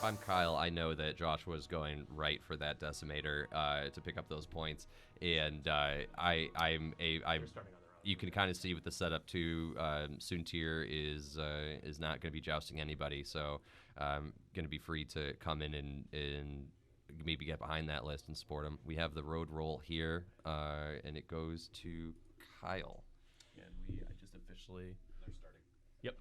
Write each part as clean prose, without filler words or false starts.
I'm Kyle, I know that Joshua's going right for that decimator to pick up those points, and I'm you can kind of see with the setup too. Soontir is not going to be jousting anybody, so going to be free to come in and maybe get behind that list and support him. We have the road roll here, and it goes to Kyle. And I just officially. They're starting. Yep.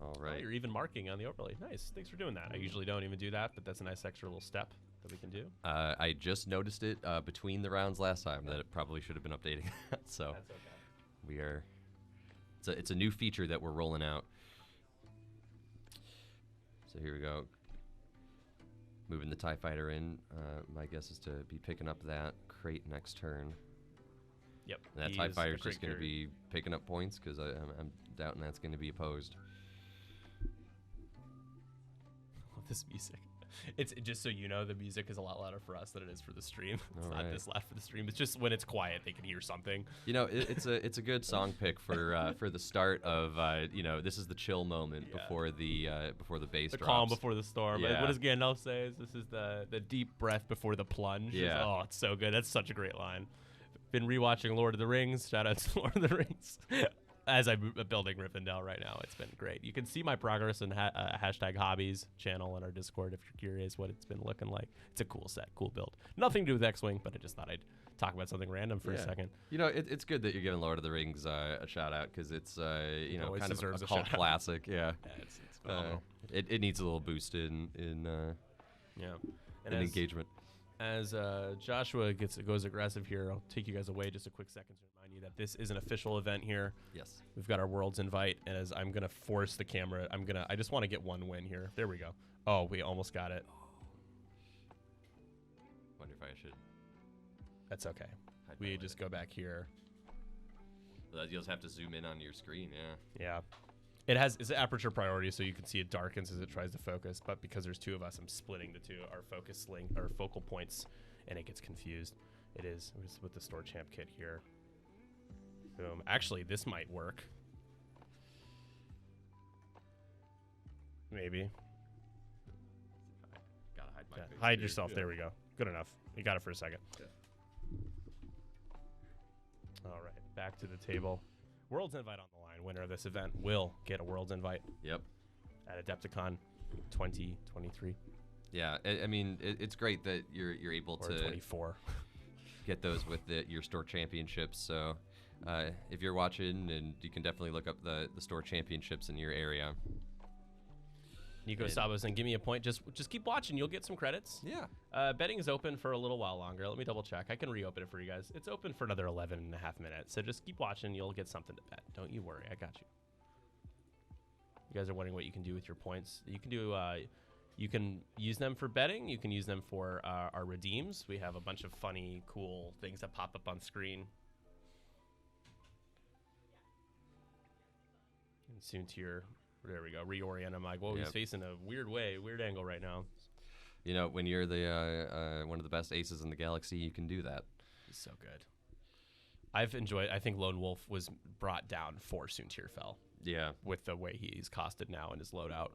All right. Oh, you're even marking on the overlay. Nice. Thanks for doing that. I usually don't even do that, but that's a nice extra little step that we can do. I just noticed it between the rounds last time that it probably should have been updating. So That's okay. we are. It's a new feature that we're rolling out. So here we go. Moving the TIE Fighter in. My guess is to be picking up that crate next turn. Yep. And that TIE Fighter is just going to be picking up points because I'm doubting that's going to be opposed. This music. It's just so you know, the music is a lot louder for us than it is for the stream. It's not this loud for the stream. It's just when it's quiet, they can hear something. You know, it's a good song pick for the start of this is the chill moment before the bass. The drops. calm before the storm. Yeah. What does Gandalf say? This is the deep breath before the plunge. Yeah. Oh, it's so good. That's such a great line. Been rewatching Lord of the Rings. Shout out to Lord of the Rings. As I'm building Rivendell right now, it's been great. You can see my progress in hashtag hobbies channel in our Discord if you're curious what it's been looking like. It's a cool set, cool build. Nothing to do with X-Wing, but I just thought I'd talk about something random for a second. You know, it's good that you're giving Lord of the Rings a shout out because it's kind of a cult classic. Yeah, it's phenomenal. It needs a little boost in engagement. As Joshua goes aggressive here, I'll take you guys away just a quick second to remind you that this is an official event here. Yes. We've got our World's Invite, and as I'm going to force the camera, I just want to get one win here. There we go. Oh, we almost got it. Wonder if I should. That's okay. We just go back here. You'll just have to zoom in on your screen, Yeah. It's aperture priority, so you can see it darkens as it tries to focus. But because there's two of us, I'm splitting the two, our focal points, and it gets confused. It is. We're just with the store champ kit here. Boom. Actually, this might work. Maybe. Gotta hide my face. Hide yourself. There we go. Good enough. You got it for a second. Yeah. All right. Back to the table. World's Invite on the line. Winner of this event will get a World's Invite. Yep. At Adepticon 2023. Yeah, I mean, it's great that you're able or to 24. get those with your store championships. So if you're watching, and you can definitely look up the store championships in your area. Nico Sabos, and give me a point. Just keep watching. You'll get some credits. Yeah. Betting is open for a little while longer. Let me double check. I can reopen it for you guys. It's open for another 11 and a half minutes. So just keep watching. You'll get something to bet. Don't you worry. I got you. You guys are wondering what you can do with your points. You can do. You can use them for betting. You can use them for our redeems. We have a bunch of funny, cool things that pop up on screen. And soon to your. There we go. Reorient. I'm like, whoa, he's facing a weird angle right now. You know, when you're the one of the best aces in the galaxy, you can do that. He's so good. I've enjoyed. I think Lone Wolf was brought down for Soontir fell. Yeah. With the way he's costed now in his loadout,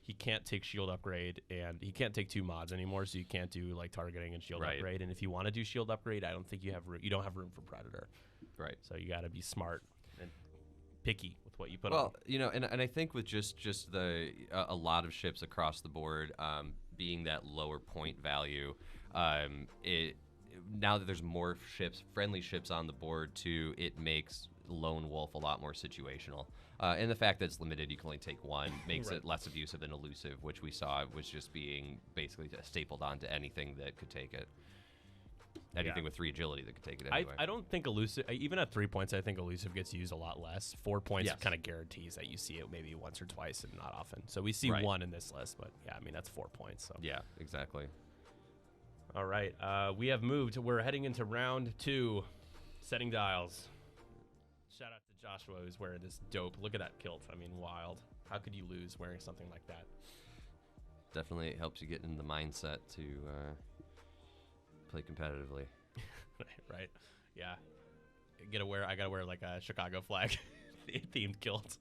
he can't take shield upgrade, and he can't take 2 mods anymore. So you can't do like targeting and shield upgrade. And if you want to do shield upgrade, I don't think you have you don't have room for Predator. Right. So you got to be smart and picky with what you put on. Well, you know, and I think with just the a lot of ships across the board being that lower point value, now that there's more ships, friendly ships on the board too, it makes Lone Wolf a lot more situational. And the fact that it's limited, you can only take one, makes it less abusive and elusive, which we saw was just being basically stapled onto anything that could take it. Anything with 3 agility that could take it anyway. I don't think elusive, even at 3 points, I think elusive gets used a lot less. 4 points kind of guarantees that you see it maybe once or twice and not often. So we see 1 in this list, but yeah, I mean, that's 4 points. So. Yeah, exactly. All right, we have moved. We're heading into round 2, setting dials. Shout out to Joshua, who's wearing this dope. Look at that kilt. I mean, wild. How could you lose wearing something like that? Definitely helps you get in the mindset to play competitively. Right. Yeah. I gotta wear like a Chicago flag themed kilt.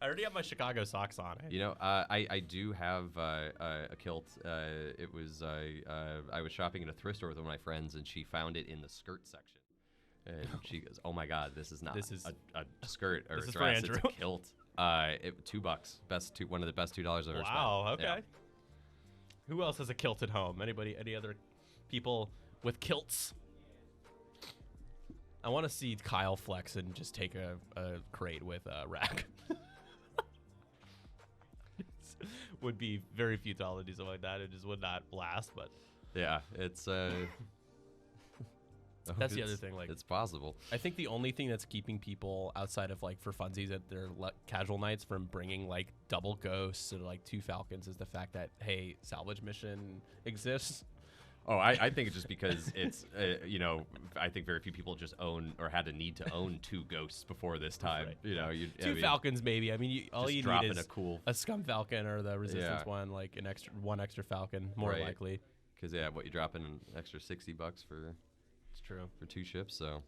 I already have my Chicago socks on. You know, I do have a kilt. It was I was shopping in a thrift store with one of my friends, and she found it in the skirt section. And she goes, "Oh my God, this is not a skirt or a dress. It's a kilt. $2. One of the best $2 I've ever spent." Wow. Okay. Yeah. Who else has a kilt at home? Anybody? Any other people with kilts? I want to see Kyle flex and just take a crate with a rack. Would be very futile to do something like that. It just would not last. But yeah, it's that's the other thing. Like, it's possible. I think the only thing that's keeping people outside of like for funsies at their casual nights from bringing like double ghosts or like 2 falcons is the fact that, hey, salvage mission exists. Oh, I think it's just because it's, you know, I think very few people just own or had a need to own 2 ghosts before this time. Right. You know, 2 falcons maybe. I mean, all you need is a scum falcon or the resistance one, like one extra falcon, more likely. Because what you drop in an extra $60 for. It's true for 2 ships. So,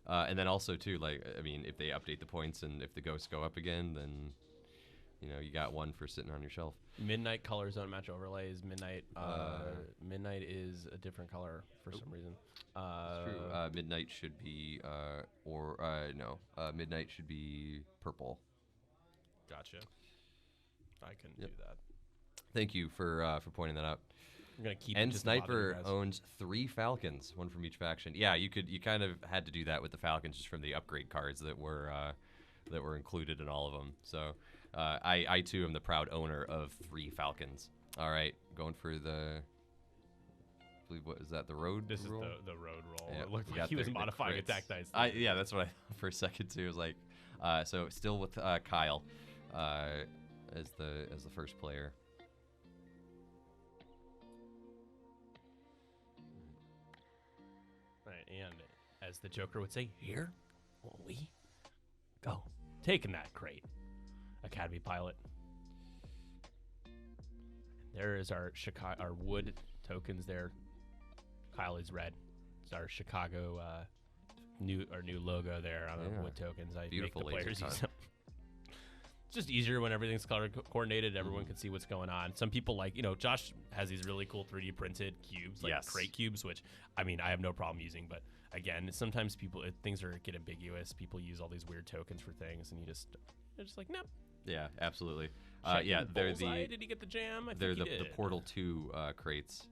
and then also too, like, I mean, if they update the points and if the ghosts go up again, then you know you got 1 for sitting on your shelf. Midnight colors don't match overlays. Midnight midnight is a different color for some reason. It's true. Midnight should be midnight should be purple. Gotcha. I can do that. Thank you for pointing that out. I'm gonna keep. And Sniper owns 3 falcons, 1 from each faction. Yeah, you kind of had to do that with the falcons just from the upgrade cards that were included in all of them. So I too am the proud owner of 3 falcons. All right, going for the. I believe what is that? The road. This roll? is the road roll. Yeah, it looked like he was modifying attack dice. Yeah, that's what I for a second too. It was like, so still with Kyle as the first player. And as the Joker would say, here we go. Taking that crate. Academy pilot. There is our wood tokens there. Kyle is red. It's our Chicago new logo there on the wood tokens. I Beautiful make the players laser use them. It's just easier when everything's color coordinated. Everyone can see what's going on. Some people like, you know, Josh has these really cool 3D printed cubes, like crate cubes, which, I mean, I have no problem using. But again, sometimes things get ambiguous. People use all these weird tokens for things, and they're just like, nope. Yeah, absolutely. They're did he get the jam? They're the Portal 2 crates.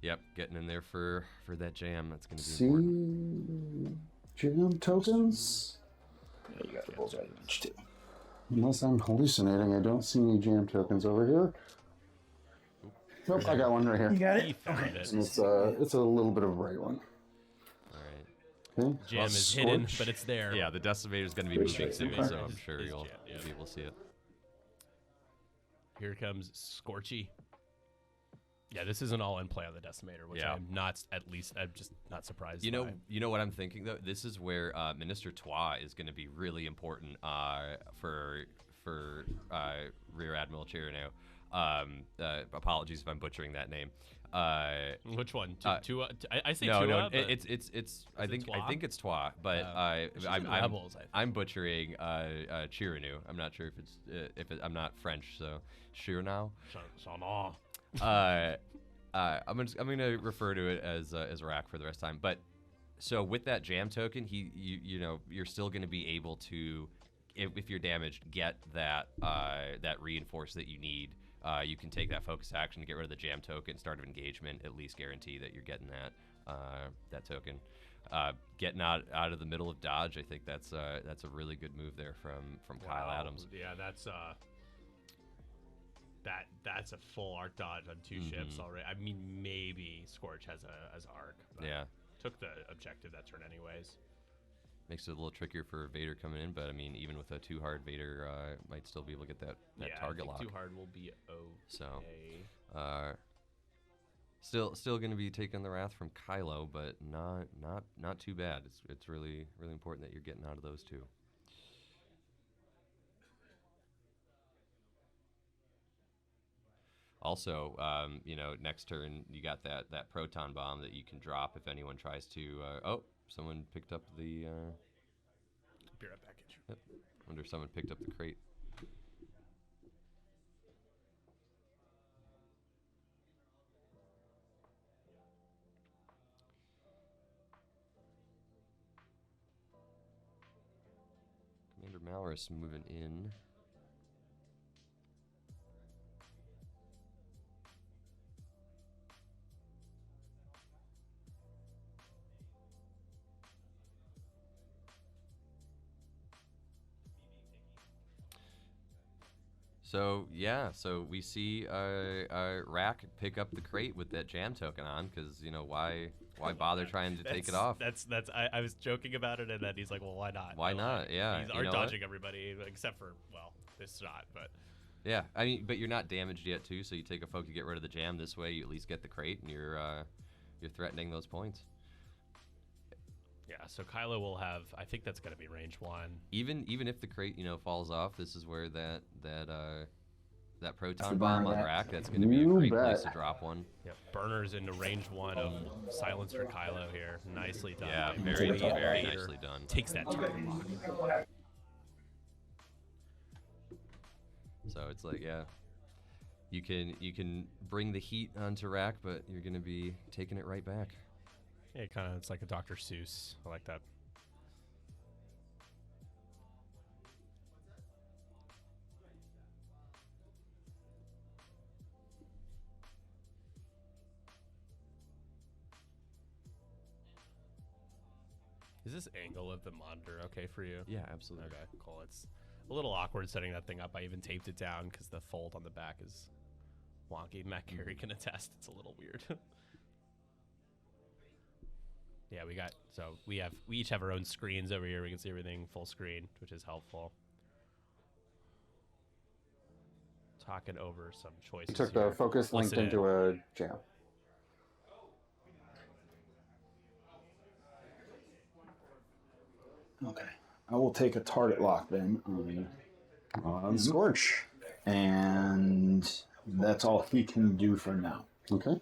Yep, getting in there for that jam. That's going to be important. Jam tokens? Yeah, you got the bullseye image too. Unless I'm hallucinating, I don't see any jam tokens over here. Nope, I got one right here. You got it? Okay. It's a little bit of a bright one. All right. Okay. Jam is hidden, but it's there. Yeah, the Decimator is going to be moving soon, so I'm sure you'll be able to see it. Here comes Scorchy. Yeah, this is an all-in play on the Decimator, which I'm just not surprised. You know what I'm thinking though. This is where Minister Trois is going to be really important for Rear Admiral Chirino. Apologies if I'm butchering that name. Which one? I say no, Tua, no. It's. I think it's Trois, but I'm butchering Chirinu. I'm not sure if I'm not French, so Chirino. I'm gonna refer to it as Rack for the rest of the time. But so with that jam token, you're still gonna be able to, if you're damaged, get that reinforce that you need. You can take that focus action to get rid of the jam token, start of engagement, at least guarantee that you're getting that token. Getting out of the middle of dodge, I think that's a really good move there from Kyle Adams. Yeah, that's a full arc dodge on 2 ships already. I mean, maybe Scorch has a arc. But took the objective that turn anyways. Makes it a little trickier for Vader coming in, but I mean, even with a 2 hard, Vader might still be able to get that target lock. 2 hard will be okay. So, still going to be taking the wrath from Kylo, but not too bad. It's really important that you're getting out of those 2. Also, next turn you got that proton bomb that you can drop if anyone tries to. Someone picked up the. Be right back. Yep. Wonder if someone picked up the crate. Malrus moving in. So yeah, so we see Rack pick up the crate with that jam token on, because you know why bother trying to take it off? That's I was joking about it, and then he's like, well, why not? Why not? Yeah, he's you know dodging everybody except for this shot, but yeah, I mean, but you're not damaged yet too, so you take a folk to get rid of the jam. This way, you at least get the crate, and you're threatening those points. Yeah, so Kylo will have. I think that's going to be range 1. Even if the crate falls off, this is where that proton bomb on Rack. That's going to be a great place to drop one. Yep, burners into range 1 of silencer Kylo here. Nicely done. Yeah, very nicely done. Takes that target lock. So it's like, yeah, you can bring the heat onto Rack, but you're going to be taking it right back. Yeah, it's like a Dr. Seuss. I like that. Is this angle of the monitor okay for you? Yeah, absolutely. Okay, cool. It's a little awkward setting that thing up. I even taped it down because the fold on the back is wonky. Matt Carey can attest. It's a little weird. Yeah, we each have our own screens over here. We can see everything full screen, which is helpful. Talking over some choices. Took the focus linked into a jam. Okay. I will take a target lock then on Scorch. And that's all he can do for now. Okay.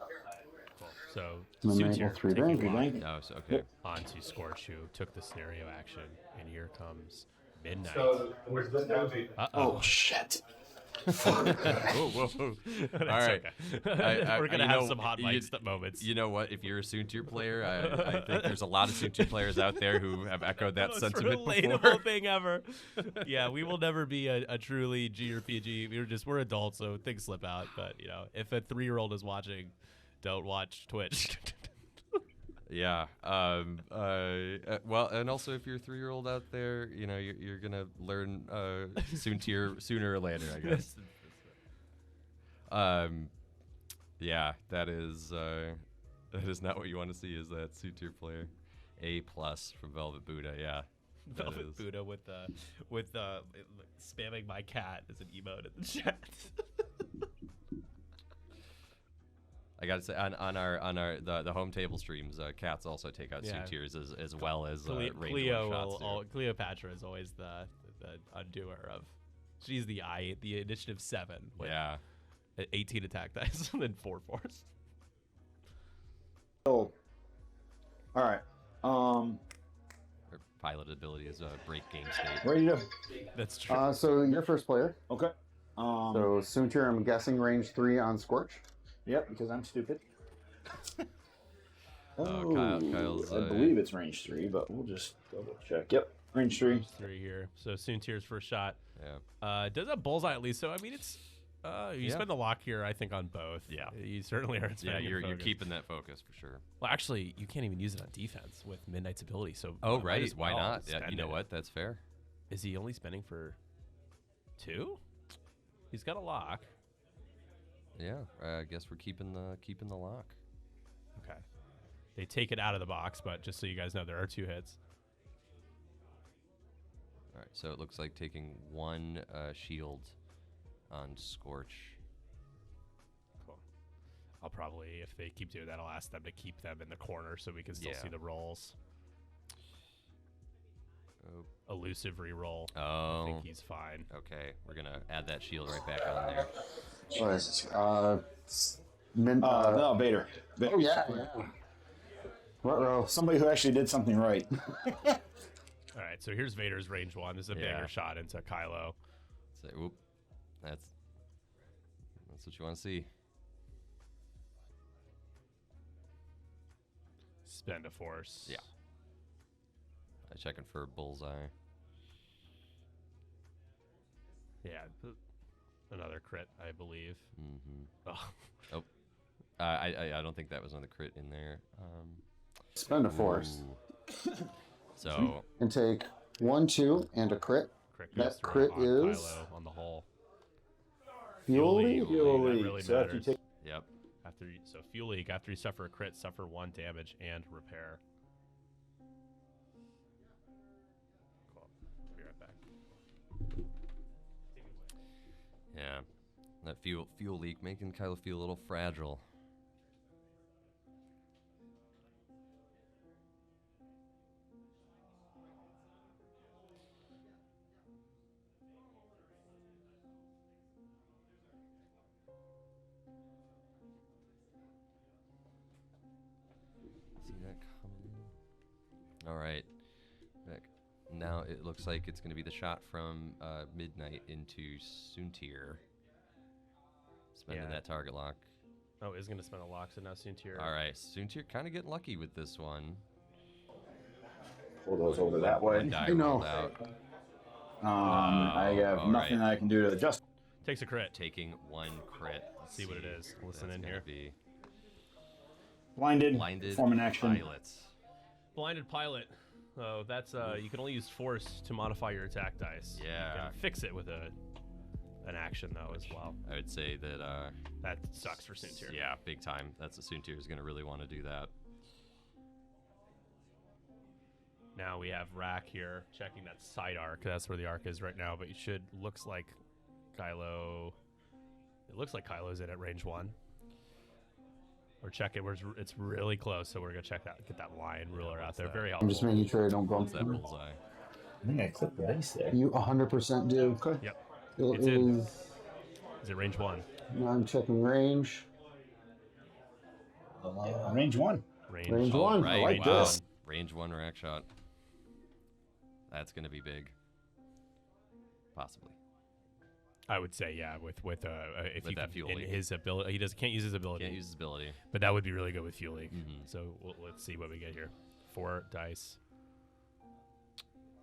So, enable 3 range. No, so okay. Onto Scorch, who took the scenario action, and here comes Midnight. Oh, shit. Whoa. All right. Okay. We're going to have some hot mics moments. You know what? If you're a Soontir player, I think there's a lot of Soontir players out there who have echoed that sentiment most relatable before. thing ever. Yeah, we will never be a truly GRPG. We're adults, so things slip out. But, if a 3-year-old is watching, don't watch Twitch. Yeah. Well, and also if you're a 3-year-old out there, you're gonna learn sooner or later, I guess. Yeah, that is not what you want to see. Is that Soontir player? A+ from Velvet Buddha? Yeah. Velvet Buddha with spamming my cat as an emote in the chat. I gotta say, on the home table streams, cats also take out Soontirs as well as range 1 shots. Cleopatra is always the undoer of. She's the initiative 7. With 18 attack dice and then 4 force. So, all right. Her pilot ability is break game state. Ready to? That's true. So you're first player. Okay. So Soontir, I'm guessing range 3 on Scorch. Yep, because I'm stupid. Kyle's, I believe it's range 3, but we'll just double check. Yep, range 3. Range 3 here. So Soontir's first shot. Yeah. Does a bullseye at least? So I mean, it's you spend the lock here. I think on both. Yeah. You certainly are. Yeah, you're keeping that focus for sure. Well, actually, you can't even use it on defense with Midnight's ability. So right. Why not? Yeah, you know what? That's fair. Is he only spending for 2? He's got a lock. Yeah, I guess we're keeping the lock. Okay. They take it out of the box, but just so you guys know, there are 2 hits. All right, so it looks like taking 1 shield on Scorch. Cool. I'll probably, if they keep doing that, I'll ask them to keep them in the corner so we can still see the rolls. Elusive reroll. Oh. I think he's fine. Okay, we're gonna add that shield right back on there. What is this? No, Vader. Oh, yeah. What row? Somebody who actually did something right. All right, so here's Vader's range 1. This is a banger shot into Kylo. Say, whoop. That's what you want to see. Spend a force. Yeah. I'm checking for bullseye. Yeah, another crit, I believe. Mm-hmm. Oh. I don't think that was another crit in there. Spend a force. So And take 1, 2, and a crit. Crit goes That through crit on is Kylo on the hull. Fuel Fuel leak. Fuel that leak. really So after you matters. take yep. So fuel leak, after you suffer a crit, suffer 1 damage and repair. Cool. I'll be right back. Yeah. That fuel leak making Kylo feel a little fragile. See that coming? All right. Now it looks like it's going to be the shot from midnight into Soontir. Spending that target lock. Oh, is going to spend a lock, so now Soontir. All right, Soontir kind of getting lucky with this one. pull those over that way. One die I know. rolled out. I have all nothing right. that I can do to adjust. Takes a crit. Taking 1 crit. Let's see what it is. Listen That's in gonna here. Be Blinded. blinded Perform an action. pilots. Blinded pilot. Oh, that's you can only use force to modify your attack dice. Yeah. You can fix it with an action though as well. I would say that. That sucks for Soontir. Yeah, big time. That's Soontir is going to really want to do that. Now we have Rack here checking that side arc. That's where the arc is right now. But you should looks like Kylo. It looks like Kylo's in at range 1. Or check it. It's really close. So we're gonna check that. Get that line ruler out there. Very helpful. I'm just making sure I don't bump What's that them. bullseye? I think I clipped the dice there. You 100% do. Okay. Yep. It It's in. is. Is it range 1? Now I'm checking range. Range 1. Range Oh, 1. right. I like Wow. this. Range 1 rack shot. That's going to be big. Possibly. I would say yeah. With if With you that could, fuel in leak. his ability, he can't use his ability. Can't use his ability. But that would be really good with fuel leak. Mhm. So let's see what we get here. 4 dice.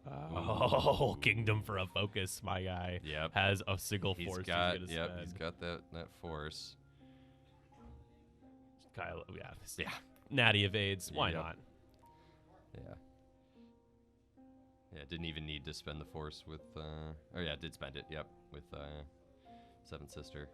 Oh, kingdom for a focus, my guy. Yep. Has a single He's force. got, he's yep, gonna he's spend. got that force. Kylo, yeah. Natty evades. Why Yep. not? Yeah. Yeah, didn't even need to spend the force with, oh yeah, did spend it, yep, with, Seventh Sister.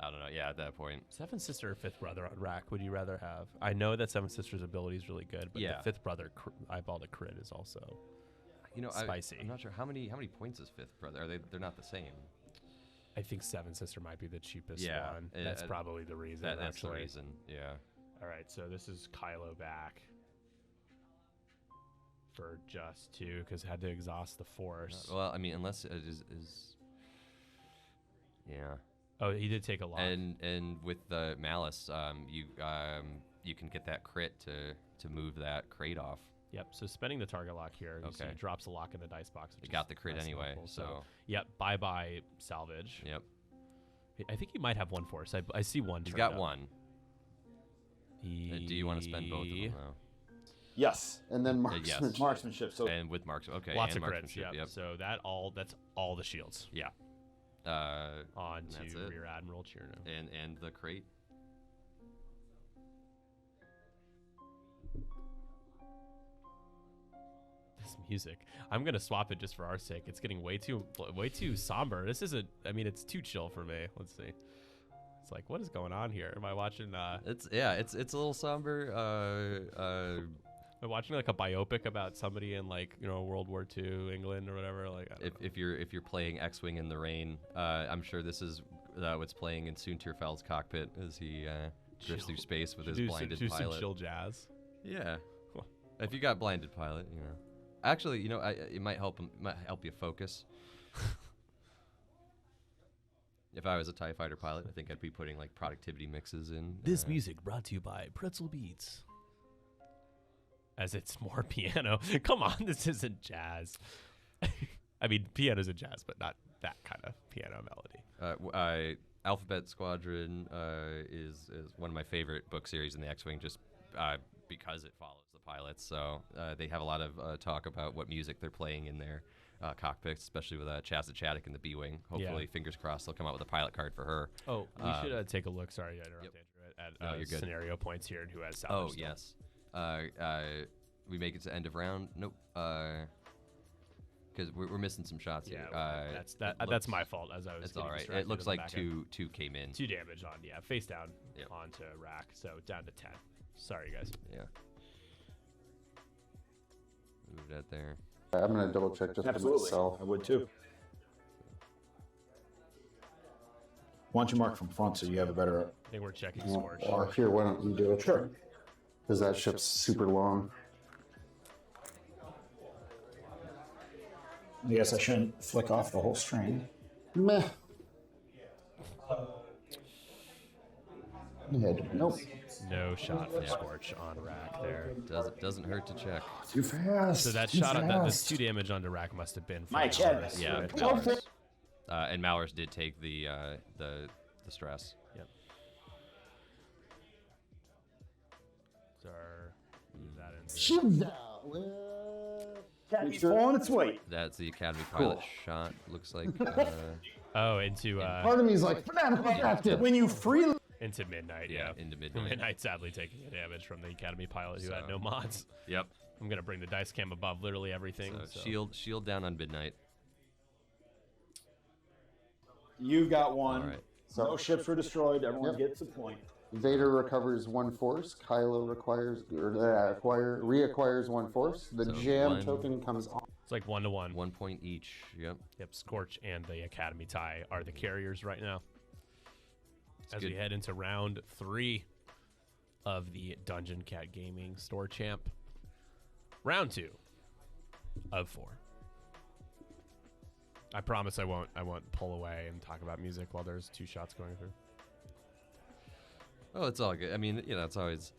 I don't know, yeah, at that point. Seventh sister or fifth brother on Rack? Would you rather have? I know that Seventh Sister's ability is really good, but Yeah. the fifth brother eyeball the crit is also. You know, Spicy. I'm not sure how many points is Fifth Brother. They're not the same. I think Seventh Sister might be the cheapest Yeah, one. That's probably the reason. That's the actually. reason. Yeah. All right, so this is Kylo back for just 2 because had to exhaust the force. Well, I mean, unless it is yeah. Oh, he did take a lot. And with the Malice, you can get that crit to move that crate off. Yep. So spending the target lock here, you see Okay. he drops a lock in the dice box. You Which got is the crit nice and anyway, helpful. so yep. Bye bye salvage. yep. I think he might have 1 force. I see 1. He's turned got up. 1. Do you want to spend both of them though? Yes. And then yes. marksman. Marksmanship. So And with marks, okay. Lots and of crits. marksmanship, Yep. So that's all the shields. Yeah. On that's to it. Rear Admiral Cherno. And the crate. This music. I'm gonna swap it just for our sake. It's getting way too somber. This isn't. I mean, it's too chill for me. Let's see. It's like, what is going on here? Am I watching? It's a little somber. Am I watching like a biopic about somebody in like World War II England or whatever? Like, I don't know. if you're playing X-wing in the rain, I'm sure this is what's playing in Soontir cockpit as he drifts through space with his blinded do pilot. some chill jazz. Yeah, if you got blinded pilot, Actually, it might help you focus. If I was a TIE fighter pilot, I think I'd be putting like productivity mixes in. This music brought to you by Pretzel Beats. As it's more piano. Come on, this isn't jazz. I mean, piano's a jazz, but not that kind of piano melody. Alphabet Squadron is one of my favorite book series in the X-wing, just because it follows the pilots. So they have a lot of talk about what music they're playing in there. cockpits, especially with Chazza Chaddock in the B-wing. Hopefully, fingers crossed, they'll come out with a pilot card for her. Oh, we should take a look. Sorry, I interrupted No, you're at good. scenario points here and who has salvage. Oh, yes. We make it to end of round. Nope. Because we're missing some shots here. That's my fault. As I was. It's getting all right. distracted It looks in the like back end. two came in. 2 damage on face down Yep. onto rack, so down to 10. Sorry, guys. Yeah. Move that there. I'm gonna double check just for Absolutely. myself. I would too. Why don't you mark from front so you have a better. I think we're checking Scorch. Or here, why don't you do it? Sure. Because that ship's super long. I guess I shouldn't flick off the whole string. Meh. Nope. No shot for Scorch on rack there. Doesn't hurt to check. Too fast. So that too shot, fast. this 2 damage onto rack must have been. My from chin. Malrus. Yeah, Okay. Malrus. And Malrus did take the stress. Yep. So move that in. Shoot that. He's on its way. That's the Academy pilot Cool. shot. Looks like. Oh, into Part of me is like, fanatical active. When you free. into midnight. Yeah. into midnight. Midnight sadly taking a damage from the Academy pilot who had no mods. Yep. I'm gonna bring the dice cam above literally everything. So So. shield down on midnight. You've got one. All right. No ships were destroyed. Everyone Yep. gets a point. Vader recovers 1 force. Kylo reacquires 1 force. The So jam 1. token comes on. It's like 1-1. 1 point each. Yep. Yep. Scorch and the Academy tie are the carriers right now. As we good. head into round 3 of the Dungeon Cat Gaming Store Champ. Round 2 of 4. I promise I won't pull away and talk about music while there's 2 shots going through. Oh, it's all good. I mean, it's always.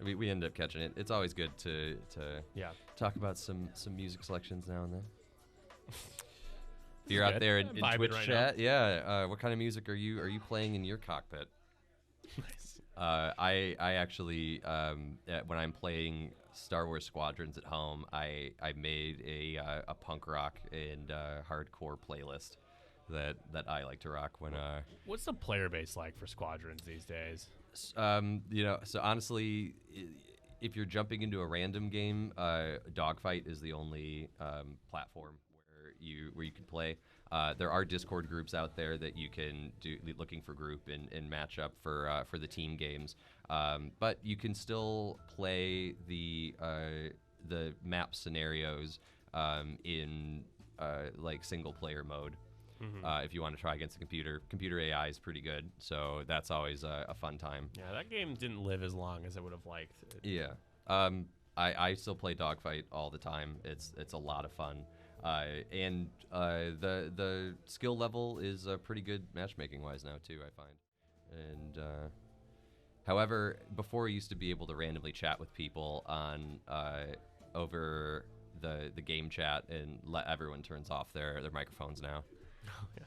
We end up catching it. It's always good to Yeah. talk about some music selections now and then. If you're Good. out there in Vibing Twitch right chat, what kind of music are you playing in your cockpit? Nice. I actually when I'm playing Star Wars Squadrons at home, I made a punk rock and hardcore playlist that I like to rock when What's the player base like for Squadrons these days? so honestly, if you're jumping into a random game, Dogfight is the only platform where you can play. There are Discord groups out there that you can do looking for group and match up for the team games. But you can still play the map scenarios in like single player mode. If you want to try against the computer AI is pretty good, so that's always a fun time. Yeah, that game didn't live as long as I would have liked. Yeah, I still play Dogfight all the time. It's a lot of fun, and the skill level is pretty good matchmaking wise now too. I find, and however, before I used to be able to randomly chat with people on over the game chat and let everyone turns off their microphones now. Oh, yeah.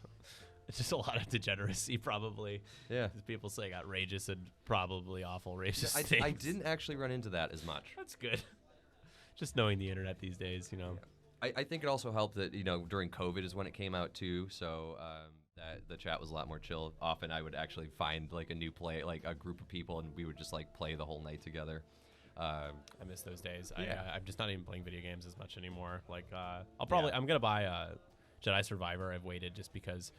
It's just a lot of degeneracy, probably. Yeah. As people saying outrageous and probably awful racist I things. didn't actually run into that as much. That's good. Just knowing the internet these days, I think it also helped that, during COVID is when it came out too. So that the chat was a lot more chill. Often I would actually find like a new play, like a group of people, and we would just like play the whole night together. I miss those days. Yeah. I'm just not even playing video games as much anymore. Like, I'm going to buy Jedi Survivor. I've waited just because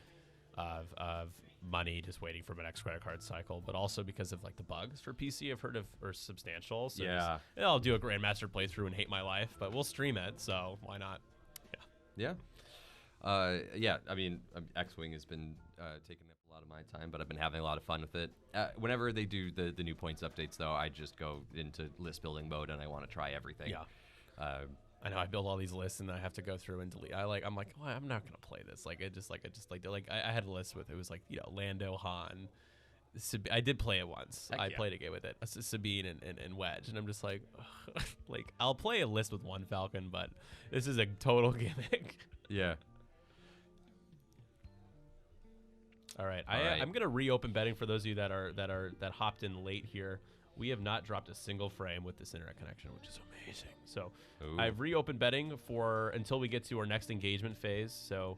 of money, just waiting for my next credit card cycle, but also because of like the bugs for PC I've heard of are substantial. So Yeah. I'll do a Grandmaster playthrough and hate my life, but we'll stream it, so why not? Yeah. I mean, X-Wing has been taking up a lot of my time, but I've been having a lot of fun with it. Whenever they do the new points updates, though, I just go into list building mode and I want to try everything. Yeah. I know I build all these lists and I have to go through and delete. I'm like, well, I'm not gonna play this. I had a list with it was like Lando, Han. I did play it once. Heck I yeah. played a game with it, Sabine and Wedge, and I'm just like, like I'll play a list with one Falcon, but this is a total gimmick. Yeah. All right, All right. I'm gonna reopen betting for those of you that hopped in late here. We have not dropped a single frame with this internet connection, which is amazing. So Ooh. I've reopened betting for until we get to our next engagement phase. So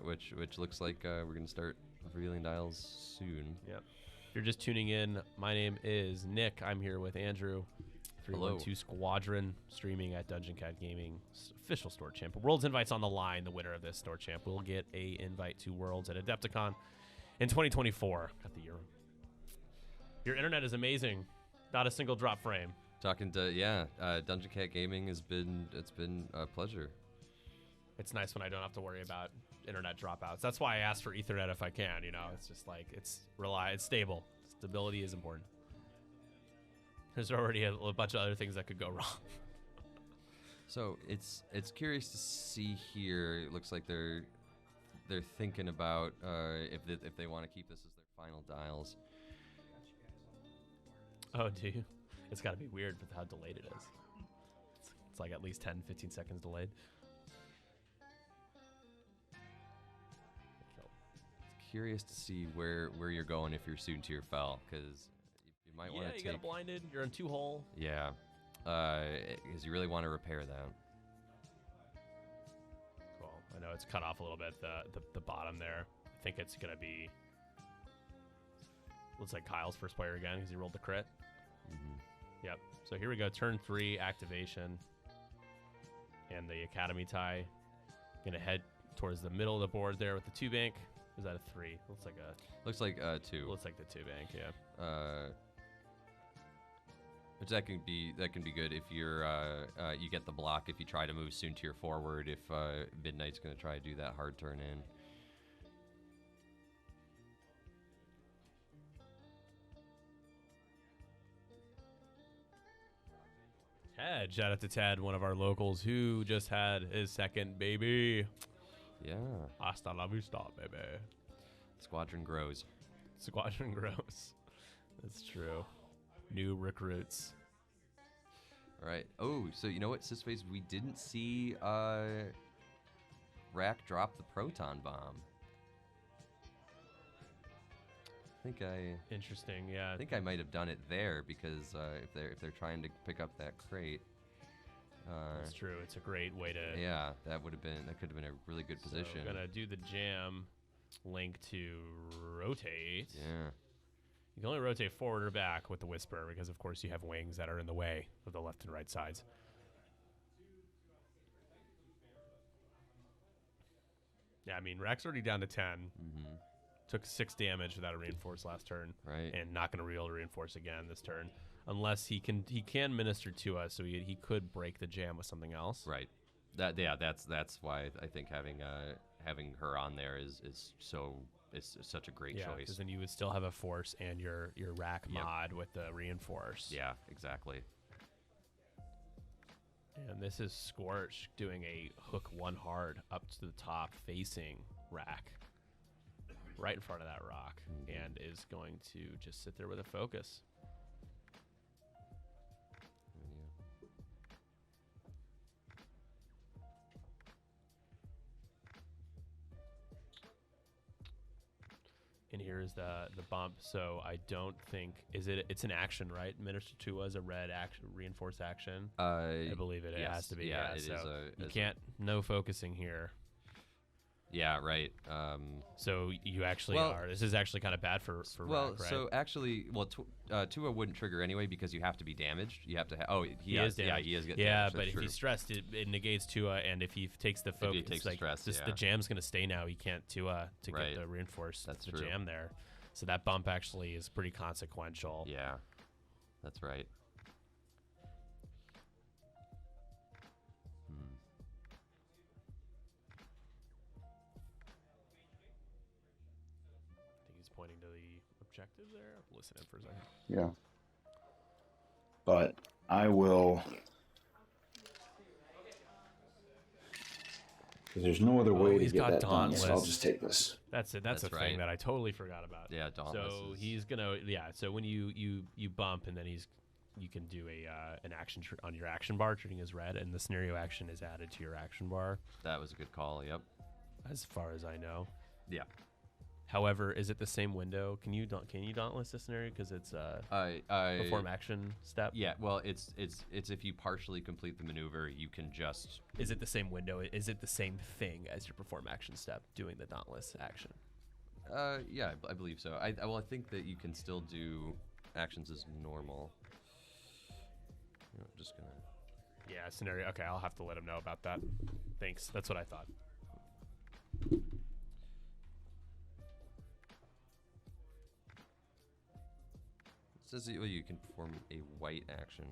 which looks like we're gonna start revealing dials soon. yep. If you're just tuning in, my name is Nick. I'm here with Andrew. 312 Squadron, streaming at Dungeon Cat Gaming, official store champ. Worlds invites on the line. The winner of this store champ will get a invite to Worlds at Adepticon in 2024. Got the year. Your internet is amazing. Not a single drop frame. Talking to Dungeon Cat Gaming it's been a pleasure. It's nice when I don't have to worry about internet dropouts. That's why I ask for Ethernet if I can. You know, it's just like it's stable. Stability is important. There's already a bunch of other things that could go wrong. So it's curious to see here. It looks like they're thinking about if they want to keep this as their final dials. Oh, do you? It's got to be weird with how delayed it is. It's like at least 10, 15 seconds delayed. Curious to see where you're going if you're soon to your fell, because you might want to you got it blinded. You're in 2-hole. Yeah, because you really want to repair that. Cool. I know it's cut off a little bit, the bottom there. I think it's going to be... Looks like Kyle's first player again because he rolled the crit. Mm-hmm. Yep. So here we go. Turn 3 activation. And the Academy tie. Going to head towards the middle of the board there with the 2 bank. Is that a 3? Looks like 2. Looks like the 2 bank, yeah. Which that can be good if you're you get the block if you try to move soon to your forward, if Midnight's going to try to do that hard turn in. Tad, shout out to Tad, one of our locals who just had his second baby. Yeah. Hasta la vista, baby. Squadron grows. Squadron grows. That's true. New recruits. All right. Oh, so you know what, Sysface? We didn't see Rack drop the proton bomb. Interesting, yeah. I think I might have done it there because if they're trying to pick up that crate. That's true. It's a great way to. Yeah, that could have been a really good position. We're gonna do the jam. Link to rotate. Yeah. You can only rotate forward or back with the Whisper because, of course, you have wings that are in the way of the left and right sides. Yeah, I mean, Rack's already down to 10. Mm-hmm. Took 6 damage without a reinforce last turn. Right. And not going to real reinforce again this turn. Unless he can minister to us, so he could break the jam with something else. Right. That's why I think having her on there is such a great choice. Because then you would still have a force and your rack mod with the reinforce. Yeah, exactly. And this is Scorch doing a hook 1 hard up to the top facing rack. Right in front of that rock, and is going to just sit there with a focus. And here's the bump. So I don't think it's an action, right? Minister to us a red action, reinforce action. I believe it. Yes. It has to be. Yeah, it so is. You can't no focusing here. Yeah, right. So you actually are. This is actually kind of bad for Rack, right? So actually, Tua wouldn't trigger anyway because you have to be damaged. You have to. He is damaged. Yeah, he is getting damaged. damaged. Yeah, but if he's stressed, it negates Tua, and if he takes the focus, the jam's gonna stay now. He can't Tua to get the reinforce the jam there. So that bump actually is pretty consequential. Yeah, that's right. Pointing to the objective there. Listen in for a second. Yeah. But I will. Because there's no other way to get that done, so I'll just take this. That's it. That's a thing that I totally forgot about. Yeah, Dauntless. So he's gonna. Yeah. So when you bump and then you can do an action on your action bar, treating as red, and the scenario action is added to your action bar. That was a good call. Yep. As far as I know. Yeah. However, is it the same window? Can you dauntless this scenario because it's perform action step? Yeah, well, it's if you partially complete the maneuver, you can just. Is it the same window? Is it the same thing as your perform action step doing the dauntless action? Yeah, I believe so. I think that you can still do actions as normal. Just gonna. Yeah, scenario. Okay, I'll have to let him know about that. Thanks. That's what I thought. It says that you can perform a white action.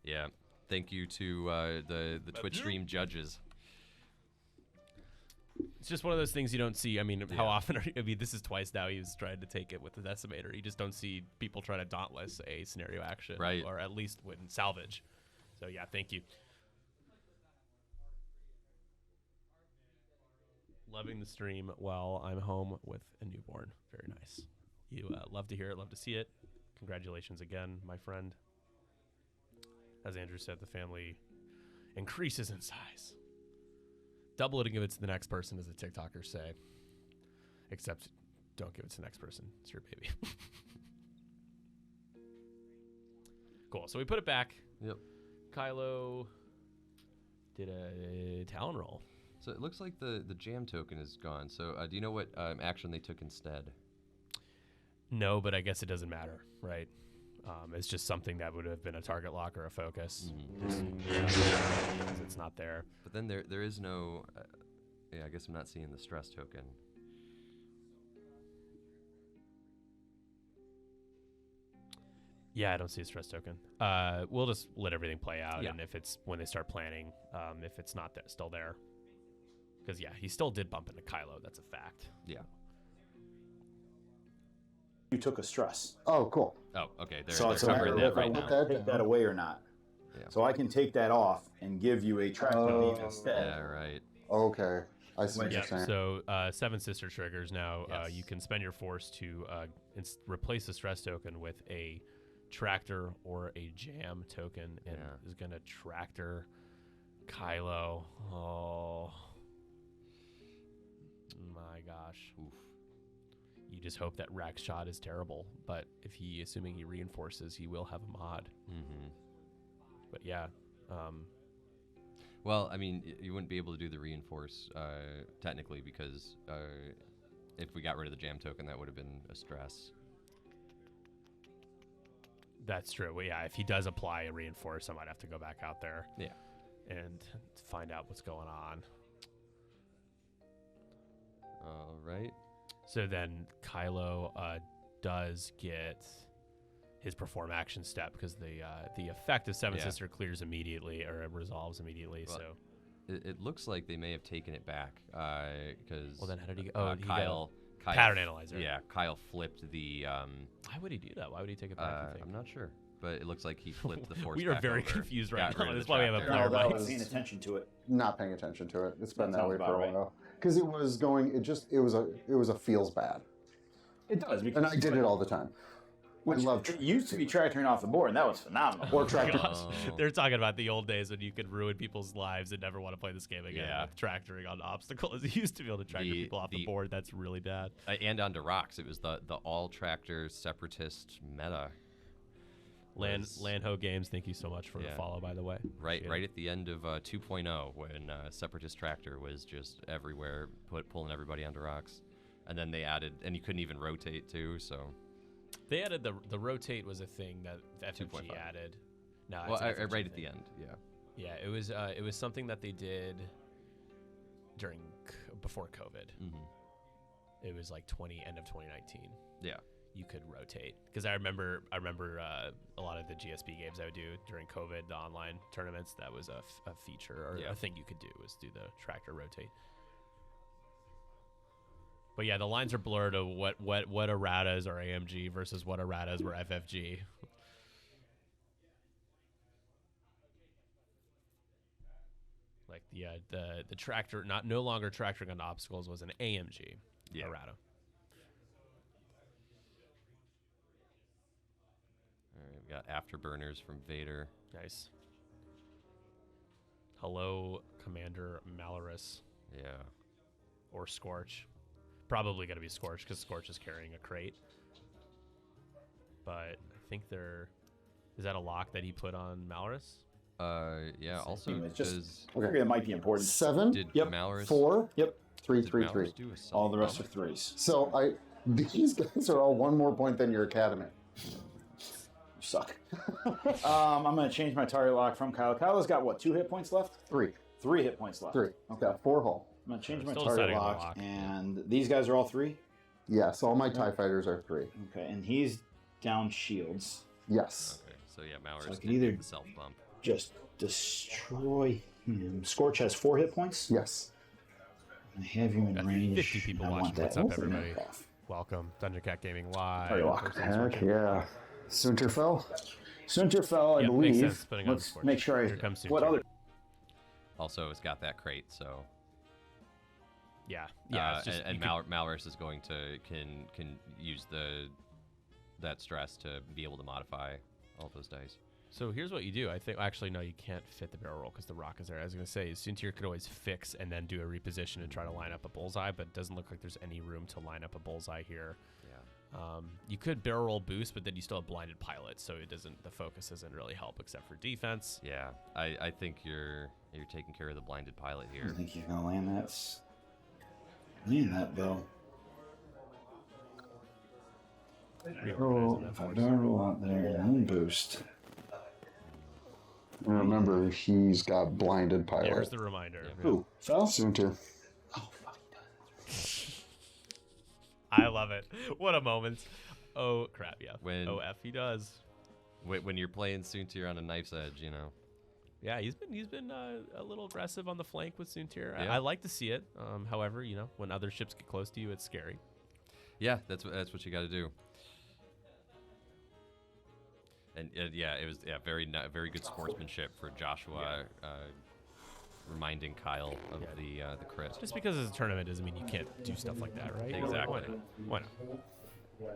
Yeah. Thank you to the Twitch stream judges. It's just one of those things you don't see. I mean, Yeah. how often I mean, this is twice now he's tried to take it with the Decimator. You just don't see people try to dauntless a scenario action. Right. Or at least win salvage. So, yeah, thank you. Loving the stream while I'm home with a newborn. Very nice. You love to hear it, love to see it. Congratulations again, my friend. As Andrew said, the family increases in size. Double it and give it to the next person, as the TikTokers say. Except, don't give it to the next person. It's your baby. Cool. So we put it back. Yep. Kylo did a Talon roll. So it looks like the jam token is gone. So do you know what action they took instead? No, but I guess it doesn't matter, right? It's just something that would have been a target lock or a focus. Because it's not there. But then there is no. Yeah, I guess I'm not seeing the stress token. Yeah, I don't see a stress token. We'll just let everything play out, Yeah. and if it's when they start planning, if it's not still there, because yeah, he still did bump into Kylo. That's a fact. Yeah. You took a stress. Oh, cool. Oh, okay. They're So it's a covering matter that of right if I now. want to take that away or not. Yeah. So I can take that off and give you a tractor beam instead. Yeah, right. Okay. I see what Yeah. you're saying. So Seven Sister triggers now. Yes. You can spend your force to replace the stress token with a tractor or a jam token, and Yeah. is gonna tractor Kylo. Oh my gosh. Oof. You just hope that rack shot is terrible, but assuming he reinforces, he will have a mod. Mm-hmm. But yeah, Well, I mean, you wouldn't be able to do the reinforce technically because if we got rid of the jam token, that would have been a stress. that's true. Well, yeah, if he does apply a reinforce, I might have to go back out there. Yeah. And find out what's going on. All right. So then Kylo does get his perform action step because the effect of Seven Yeah. Sister clears immediately, or it resolves immediately. Well, So It looks like they may have taken it back because. well, then how did he go? Oh, he got Kyle. pattern analyzer. Yeah, Kyle flipped the. Why would he do that? Why would he take it back? You think? I'm not sure, but it looks like he flipped the force. We are back very over, confused got right rid now. of That's the why we have a tractor. player No, I mic. was paying attention to it. Not paying attention to it. It's been That that way sounds for about a right. while. Because it was going. It was a feels bad, It does. Because and I did it all the time. I love It used to be tractoring off the board, and that was phenomenal. or tractor. Gosh, Oh. they're talking about the old days when you could ruin people's lives and never want to play this game again. Yeah. With tractoring on obstacles, you used to be able to tractor people off the board. That's really bad. And onto rocks. It was the all tractor separatist meta. was- Landho Games, thank you so much for the Yeah. follow, by the way. Right, Appreciate right it. at the end of 2.0, when separatist tractor was just everywhere, pulling everybody onto rocks, and then they added, and you couldn't even rotate too. So, They added the rotate was a thing that FFG 2.5. added. No, well, it's an FFG right at thing. the end, yeah. Yeah, it was something that they did before COVID. Mm-hmm. It was like end of 2019. Yeah. You could rotate because I remember a lot of the GSP games I would do during COVID, the online tournaments. That was a feature or Yeah. a thing you could do was do the tractor rotate. But yeah, the lines are blurred of what erratas are AMG versus what erratas were FFG. Like the tractor no longer tractoring on obstacles was an AMG Yeah. errata. right, we got afterburners from Vader. Nice. Hello, Commander Malorus. Yeah. Or Scorch. Probably going to be Scorch because Scorch is carrying a crate. But I think they're... Is that a lock that he put on Malorus? Yeah. Also, It's just does okay. It might be important. 7, did Yep. Malorus 4, Yep. 3, did 3, Malorus 3. do a self All the rest are bump? threes. So these guys are all 1 more point than your academy. You suck. I'm going to change my target lock from Kyle. Kyle's got what? 2 hit points left? 3, 3 hit points left. 3. Okay. Got 4 hull. I'm going to change my Still target deciding on the lock, lock. and these guys are all 3? Yes, all my TIE fighters are 3. Okay, and he's down shields. Yes. Okay, so yeah, Malorus So I could can either- do the self bump. Just destroy him. Scorch has 4 hit points. Yes. I have you in Got range. 50 people I want watching. that What's up, open everybody? off. Welcome. Dungeon Cat Gaming Live. Target lock. First Insurrection. Heck yeah. Sunterfell? Sunterfell, I Yep, makes believe. sense, putting on Let's Scorch. make sure Here comes what Sunter. other? Also, it's got that crate, so Yeah. It's just, and you could- Malorus is going to can use that stress to be able to modify all those dice. So here's what you do. I think actually no, you can't fit the barrel roll because the rock is there. I was gonna say Suntier could always fix and then do a reposition and try to line up a bullseye, but it doesn't look like there's any room to line up a bullseye here. Yeah. You could barrel roll boost, but then you still have blinded pilot, so it doesn't. The focus doesn't really help except for defense. Yeah. I think you're taking care of the blinded pilot I here. think he's gonna land that. Land that though. Reorganize If on I that don't roll out there and then boost. And remember, he's got blinded pilot. There's the reminder. Who? Fell? Sunter. Oh fuck, he does. I love it. What a moment. Oh crap! Yeah. When- OF he does. When you're playing Suntier on a knife's edge, you know. Yeah, he's been a little aggressive on the flank with Suntier. Yeah. I like to see it. However, when other ships get close to you, it's scary. Yeah, that's what you got to do. And yeah, it was very good sportsmanship for Joshua, reminding Kyle of the crit. Just because it's a tournament doesn't mean you can't do stuff like that, right? Exactly. Why not?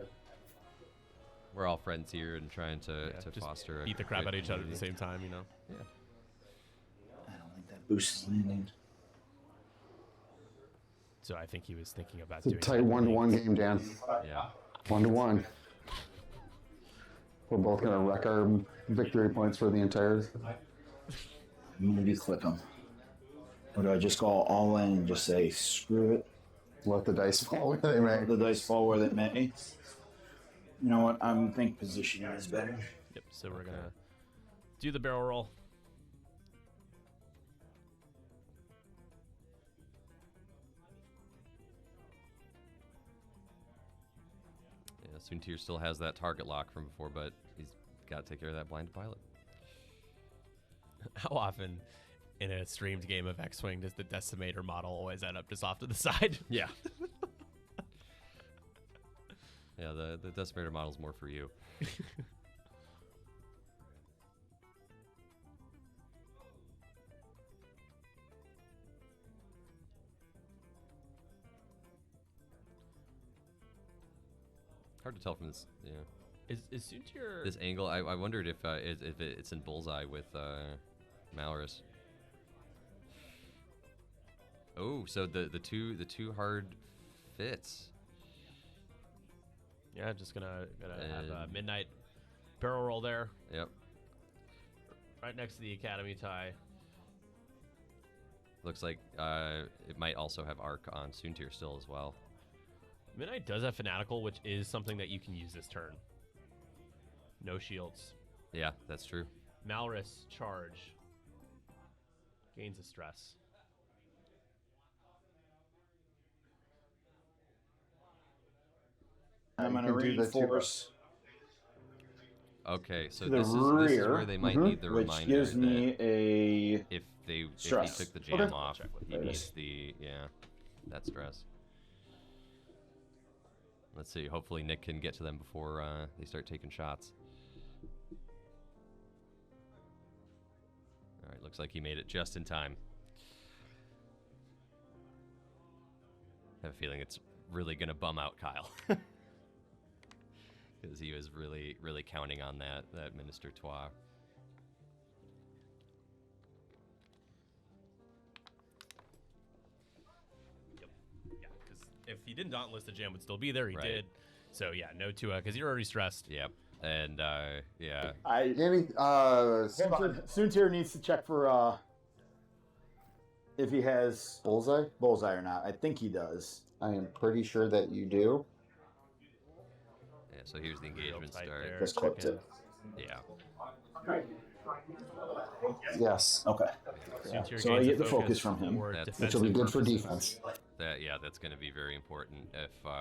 We're all friends here and trying to Just foster beat the crap out of each other at the same time, Yeah. I don't think that boost is landing. So I think he was thinking about It's a doing tight that 1-1 late. game, Dan. Yeah. 1-1. We're both going to wreck our victory points for the entire. Maybe clip him. Or do I just go all in and just say screw it? Let the dice fall where they may. The dice fall where they may. You know what? I think positioning is better. Yep. So we're gonna do the barrel roll. Yeah, Suntier still has that target lock from before, but he's got to take care of that blinded pilot. How often in a streamed game of X-Wing does the Decimator model always end up just off to the side? Yeah. Yeah, the Decimator model's more for you. Hard to tell from this, Is Suntier... this angle. I wondered if it's in bullseye with Malorus. Oh, so the two hard fits. Yeah, just gonna have a And- midnight barrel roll there, Yep. right next to the Academy tie. Looks like it might also have arc on Suntier still as well. Midnight does have Fanatical, which is something that you can use this turn. No shields. Yeah, that's true. Malrus charge. Gains a stress. I'm You going to can do the two reinforce, Okay, so To the this is rear, where they might need the which reminder gives that me a if he stress. took the jam Okay. off, he There it needs is. that stress. Let's see. Hopefully Nick can get to them before they start taking shots. All right, looks like he made it just in time. I have a feeling it's really gonna bum out Kyle. because he was really, really counting on that Minister Trois. Yep. Yeah, because if he didn't dauntless, the jam would still be there. He Right. did. So yeah, no Tua, because you're already stressed. Yep. And yeah, Any, Soontier needs to check for if he has bullseye? bullseye or not. I think he does. I am pretty sure that you do. yeah. So here's the engagement tight start. there. Just clipped it. Yeah. Yes. Okay. Soontier So I gains get a the focus from him, for That's- Which will be good for defensive defense. That's going to be very important. If All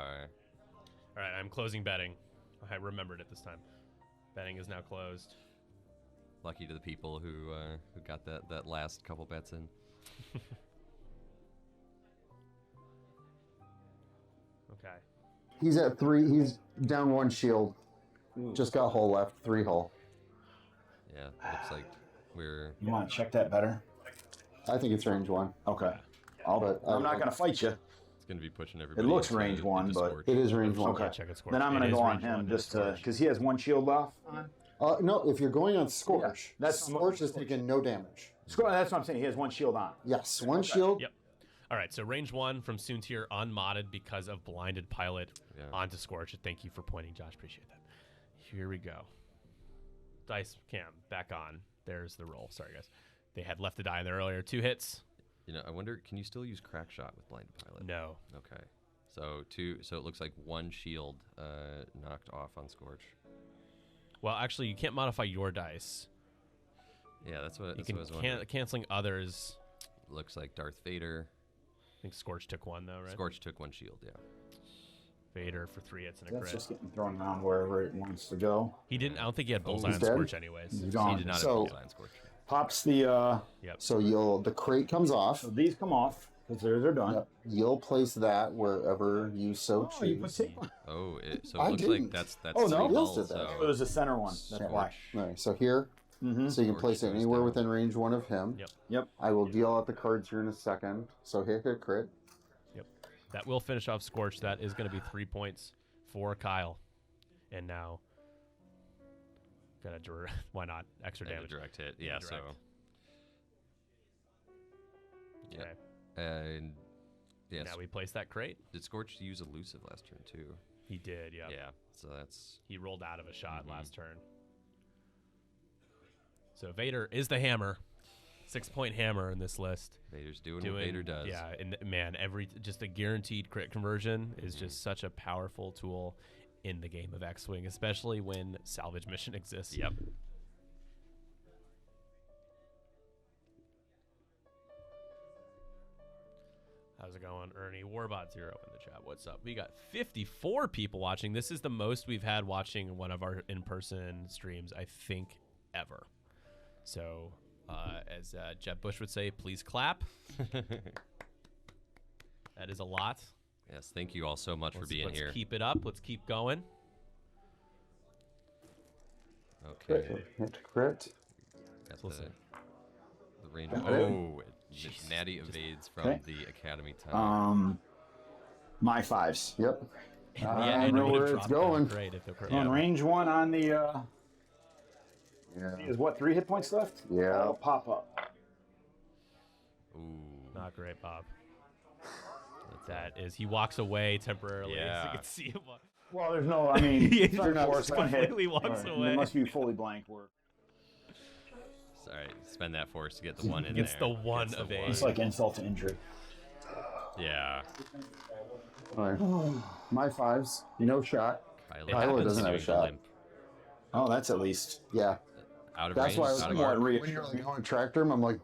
right, I'm closing betting. I remembered it this time. Betting is now closed. lucky to the people who got that last couple bets in. Okay. He's at 3. He's down 1 shield. Just got hull left. 3 hull. Yeah, looks like we're. You want to check that better? I think it's range 1. Okay. But I'm not going to fight you. It's going to be pushing everybody. It looks into- range 1, into but Scorch. It is range 1. Okay. Check its score. Then I'm It going to is go on range one, him it's just to Scorch. because he has 1 shield off. No, if you're going on Scorch, that's- Scorch is taking no damage. That's what I'm saying. He has 1 shield on. Yes, 1 shield. Yep. All right, so range 1 from Soontier unmodded because of blinded pilot Yeah. onto Scorch. Thank you for pointing, Josh. Appreciate that. Here we go. Dice cam back on. There's the roll. Sorry, guys. They had left to die in there earlier. 2 hits. You know, I wonder, can you still use crack shot with blind pilot? No. Okay. So so it looks like 1 shield knocked off on Scorch. Well, actually, you can't modify your dice. Yeah, that's what, You that's can what I was wondering. canceling others. Looks like Darth Vader. I think Scorch took 1 though, right? Scorch took 1 shield, yeah. Vader for 3 hits and a That's crit. just getting thrown around wherever it wants to go. He didn't. I don't think he had bullseye he's on dead? Scorch anyways. He's He gone. did not have So- bullseye on Scorch. Pops the. Yep. So the crate comes off. So these come off because they're done. Yep. You'll place that wherever you so Oh, you put choose. tape on. Oh, so I it looks didn't. like that's Oh, no? 3 Yours balls, did that. It was the center one. That's Yeah. why. All right, so here, Mm-hmm. so you can Scorch place it goes anywhere down. within range 1 of him. Yep. Yep. I will deal out the cards here in a second. So hit a crit. That will finish off Scorch. That is going to be 3 points for Kyle. And now, why not? Extra And a damage. direct hit. Yeah, so. Direct. Yeah. Okay. And yes, Now we place that crate. did Scorch use elusive last turn too? He did, yeah. Yeah. So that's He rolled out of a shot Mhm. last turn. So Vader is the hammer. 6-point hammer in this list. Vader's doing what Vader does. Yeah, and man, just a guaranteed crit conversion is just such a powerful tool in the game of X-Wing, especially when salvage mission exists. Yep. How's it going, Ernie? Warbot0 in the chat. What's up? We got 54 people watching. This is the most we've had watching one of our in-person streams, I think, ever. So, as Jeb Bush would say, please clap. That is a lot. Yes. Thank you all so much for being here. Let's keep it up. Let's keep going. Okay. Hit crit. Got Listen. the range. Got it. Oh, Natty evades from Okay. the Academy time. My 5s. Yep. And, I and know it would've where it's dropped down going. great if the crit- On range 1 on the. Yeah. Is what 3 hit points left? Yeah. That'll pop up. Ooh. Not great, Bob. That is, he walks away temporarily. So Yeah. you can see him. Well, there's no. I mean, He third just force, one hit. completely walks Right. away. It must be fully blank work. Sorry. Spend that force to get the 1 in Gets there. the 1 Gets the evade. one. It's like insult to injury. Yeah. All right. My 5s. No shot. Kylo, It Kylo doesn't have a doing the shot. limp. Oh, that's at least. Yeah. Out of That's range. why I was out of somewhat arc. when you're like going to tractor him, I'm like,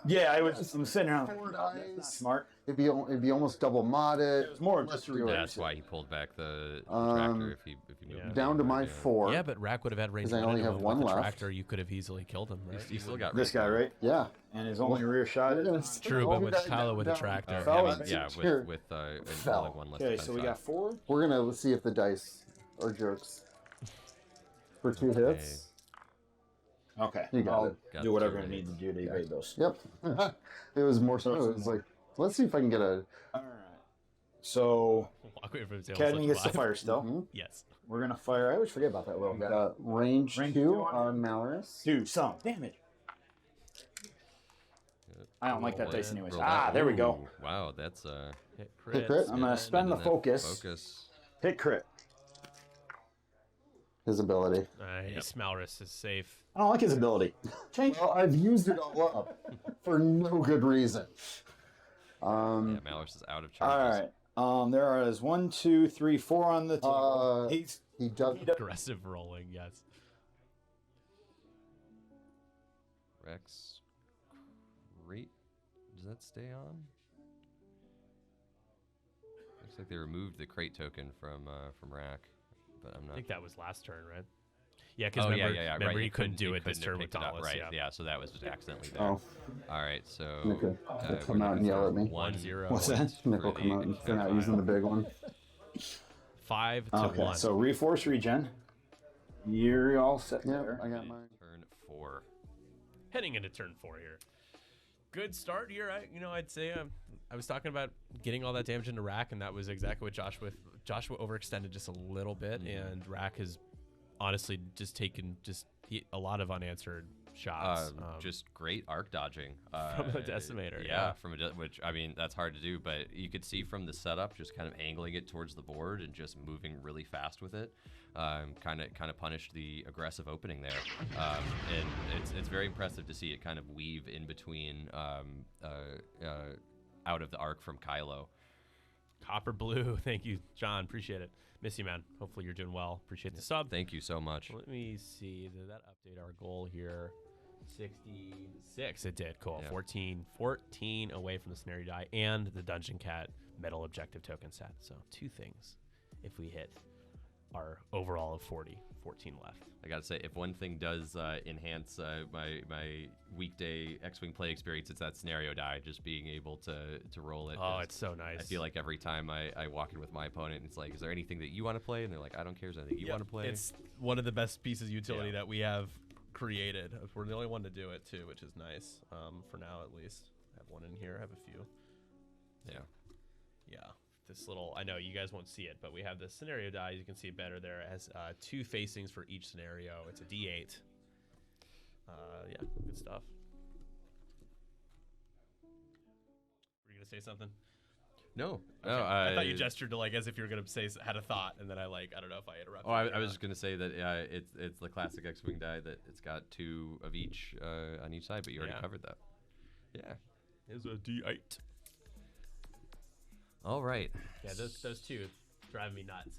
Yeah, I'm sitting around. Four That's not dice. smart. it'd be almost double modded. It was more just Let's to do it. reduce That's why he pulled back the Um, tractor if he moved yeah. it Down to over, my yeah. 4. Yeah, but Rack would have had range. 'Cause I one only into have him. one With the left. Tractor, you could have easily killed him, right? You still got This range guy, one. right? Yeah. And his only rear shot is. It's True, but with Kylo with a tractor. Oh, Fell yeah, it. yeah, Here. with Fell. only 1 less. Okay, defense so we die. got 4. We're gonna see if the dice are jokes. For 2 hits. Okay. You got I'll it. Got do whatever I two need to do to evade those. Yep. It was more so. It was like, let's see if I can get a. All right. So Walk away from his Academy gets to survive. fire still. Mhm. Yes. We're going to fire. I always forget about that little guy. Range Range 2 two on Malorus. Do some damage. I don't like that Roll dice it, anyways. roll Ah, that. there we go. Ooh, wow, that's Hit Hit crits. crit. I'm going to spend the that focus. Focus. Hit crit. His ability. Nice. Malrus is safe. I don't like his ability. Change. Well, I've used it all up for no good reason. Yeah, Malorus is out of All charges. right. There is 1, 2, 3, 4 on the table. He does. Aggressive rolling, yes. Rex. Great. Does that stay on? Looks like they removed the crate token from Rack, but I'm I not. think that was last turn, right? Yeah, because Oh remember, yeah. remember Right. he couldn't do he it this couldn't turn have with picked it up, Dauntless. right? Yeah. So that was just accidentally there. Oh, All right, so Nickel. He'll we're come out and looking yell for at me. 1-0. What's that? Nick will for come the out and for not Decisive. using the big one. 5 to Okay, 1. so reforce regen. You're all set Yeah, there. I got mine. Turn 4. Heading into turn 4 here. Good start here. I'd say I was talking about getting all that damage into Rack, and that was exactly what Joshua overextended just a little bit, and Rack has honestly just taken a lot of unanswered shots. Just great arc dodging From a Decimator, Yeah, which I mean that's hard to do, but you could see from the setup, just kind of angling it towards the board and just moving really fast with it. Kind of punished the aggressive opening there, and it's very impressive to see it kind of weave in between out of the arc from Kylo. Copper Blue, thank you, John. Appreciate it. Miss you, man. Hopefully you're doing well. Appreciate the sub. Thank you so much. Let me see. Did that update our goal here? 66. It did. Cool. Yeah. 14 away from the scenario die and the Dungeon Cat metal objective token set. So 2 things if we hit our overall of 40. 14 left. I gotta say, if one thing does enhance my weekday X-Wing play experience, it's that scenario die, just being able to roll it. Oh, it's so nice. I feel like every time I walk in with my opponent, it's like, is there anything that you want to play? And they're like, I don't care. Is there anything you want to play? It's one of the best pieces of utility that we have created. We're the only one to do it too, which is nice. For now, at least. I have one in here. I have a few. Yeah. This little, I know you guys won't see it, but we have the scenario die. You can see it better there. It has 2 facings for each scenario. It's a D8. Good stuff. Were you gonna say something? No. Okay. No. I thought you gestured to like as if you were gonna say had a thought, and then I don't know if I interrupted. Oh, I was just gonna say that it's the classic X-Wing die that it's got 2 of each on each side, but you already covered that. Yeah. It's a D8. All right. Yeah, those 2 drive me nuts.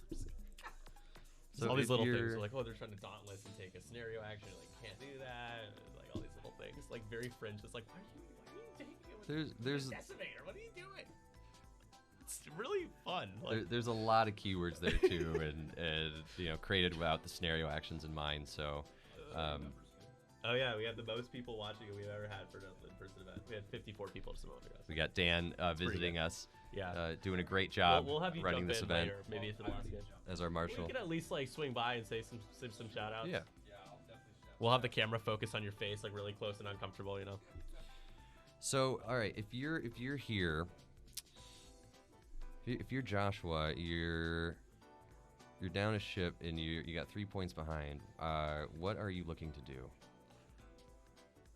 So all these if little you're- things, like, oh, they're trying to dauntless and take a scenario action. Like, can't do that. Like all these little things, like very fringe. It's like, why are you taking it with There's a decimator? What are you doing? It's really fun. Like, there's a lot of keywords there too, and created without the scenario actions in mind. So. oh yeah, we had the most people watching it we've ever had for an in-person event. We had 54 people just a moment ago. We got Dan visiting us. Yeah. Doing a great job We'll have you running jump this in event later, maybe at the last game. as our marshal. We can at least like swing by and say some shout outs. Yeah. We'll have the camera focus on your face, like really close and uncomfortable, So, all right, if you're here, if you're Joshua, you're down a ship and you got 3 points behind. What are you looking to do?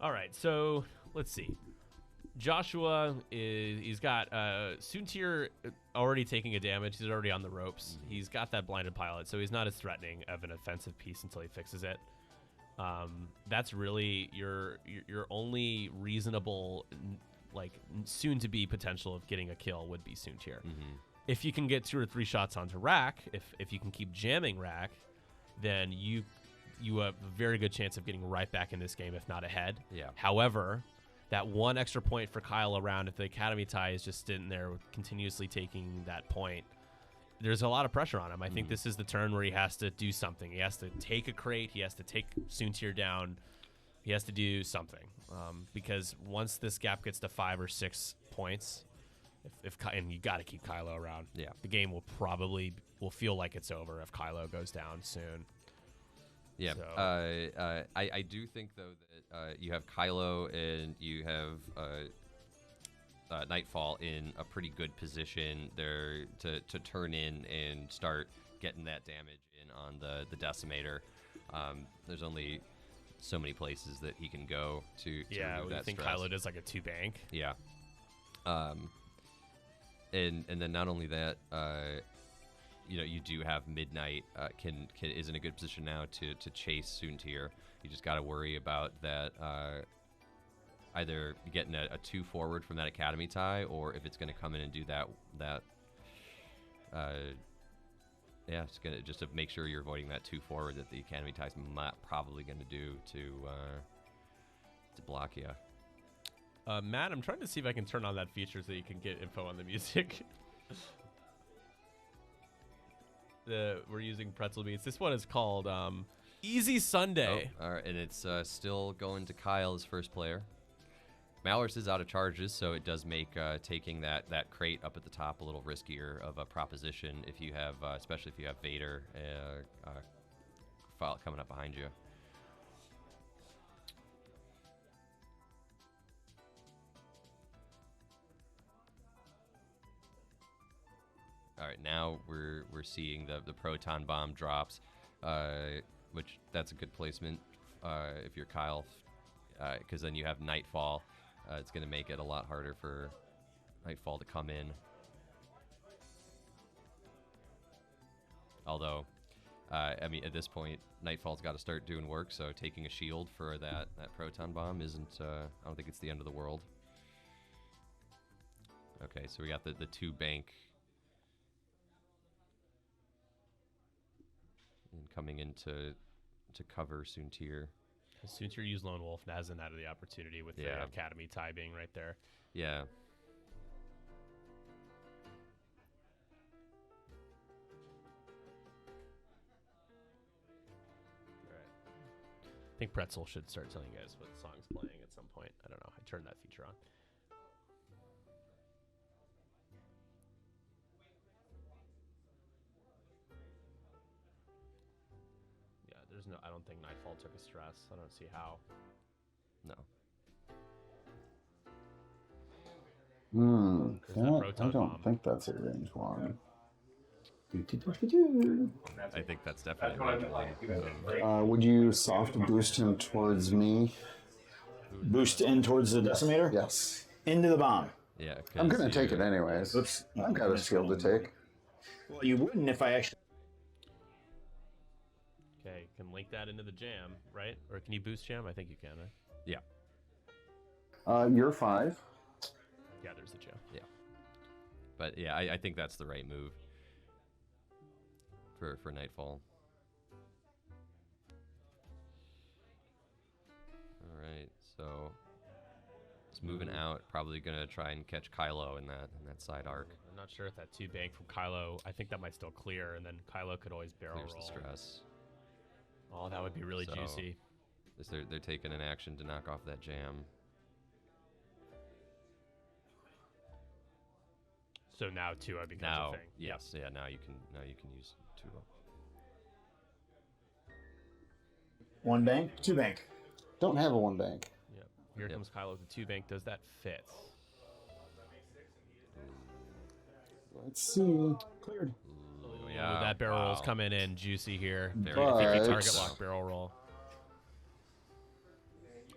All right, so let's see. Joshua he's got Soontir already taking a damage. He's already on the ropes. He's got that blinded pilot, so he's not as threatening of an offensive piece until he fixes it. That's really your only reasonable soon to be potential of getting a kill would be Soontir. If you can get 2 or 3 shots onto Rack, if you can keep jamming Rack, then you have a very good chance of getting right back in this game, if not ahead. Yeah. However, that 1 extra point for Kyle around, if the Academy tie is just sitting there continuously taking that point, there's a lot of pressure on him. I think this is the turn where he has to do something. He has to take a crate. He has to take Soontir down. He has to do something because once this gap gets to 5 or 6 points, and you got to keep Kylo around. Yeah. The game will feel like it's over if Kylo goes down soon. Yeah. So- I do think though that you have Kylo and you have Nightfall in a pretty good position there to turn in and start getting that damage in on the Decimator. There's only so many places that he can go to remove that I think stress. Kylo does like a 2-bank. Yeah. And then not only that, you do have Midnight is in a good position now to chase Soontir. You just got to worry about that either getting a 2 forward from that Academy tie, or if it's going to come in and do that. It's gonna just to make sure you're avoiding that 2 forward that the Academy tie is probably going to do to block you. Matt, I'm trying to see if I can turn on that feature so you can get info on the music. We're using Pretzel Beats. This one is called Easy Sunday. Oh, all right, and it's still going to Kyle as first player. Malor's is out of charges, so it does make taking that crate up at the top a little riskier of a proposition if you have, especially if you have Vader coming up behind you. All right, now we're seeing the proton bomb drops, which that's a good placement if you're Kyle, because then you have Nightfall. It's going to make it a lot harder for Nightfall to come in. Although, I mean, at this point, Nightfall's got to start doing work, so taking a shield for that proton bomb isn't, I don't think it's the end of the world. Okay, so we got the 2 bank and coming in to cover Soontir. Soontir used Lone Wolf and hasn't had the opportunity with the Academy tie being right there. Yeah. I think Pretzel should start telling you guys what song's playing at some point. I don't know. I turned that feature on. Yeah, there's no. I don't think Nightfall took a stress. I don't see how. No. I don't think that's a range one. I think that's definitely range one. Would you soft boost him towards me? Boost in towards the Decimator? Yes. Into the bomb. Yeah. I'm going to take it anyways. Oops. I've got a shield to take. Well, you wouldn't if I actually... Okay, can link that into the jam, right? Or can you boost jam? I think you can, right? Yeah. You're 5. Yeah, there's the jam. Yeah. But yeah, I think that's the right move for Nightfall. All right, so it's moving out. Probably gonna try and catch Kylo in that side arc. I'm not sure if that 2 bank from Kylo. I think that might still clear, and then Kylo could always barrel Clears roll. the stress. Oh, that would be really So, juicy. They're taking an action to knock off that jam. So now 2 becomes Now, a thing. yes, yeah. Now you can use 2. One bank, 2 bank. Don't have a 1 bank. Yep. Here comes Kylo with the 2 bank. Does that fit? Let's see. Cleared. Ooh, Yeah, that barrel roll's wow. coming in juicy here. Very 50 But- target lock barrel roll.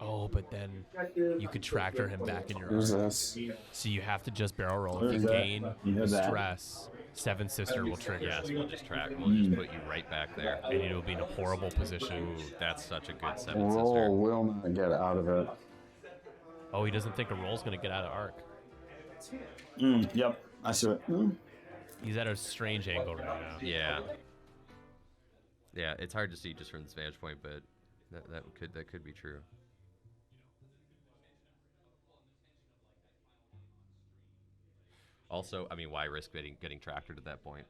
Oh, but then you could tractor him back in your Who's arm. this? So you have to just barrel roll. If Where's you that? gain You have that. stress, Seven Sister will trigger. Yes, we'll just track. We'll just put you right back there. And it'll be in a horrible position. Ooh, that's such a good 7 Roll sister. will not get out of it. Oh, he doesn't think a roll's going to get out of arc. Yep, I see it. He's at a strange angle right now. Yeah. Yeah, it's hard to see just from this vantage point, but that could be true. Also, I mean, why risk getting tractored at that point?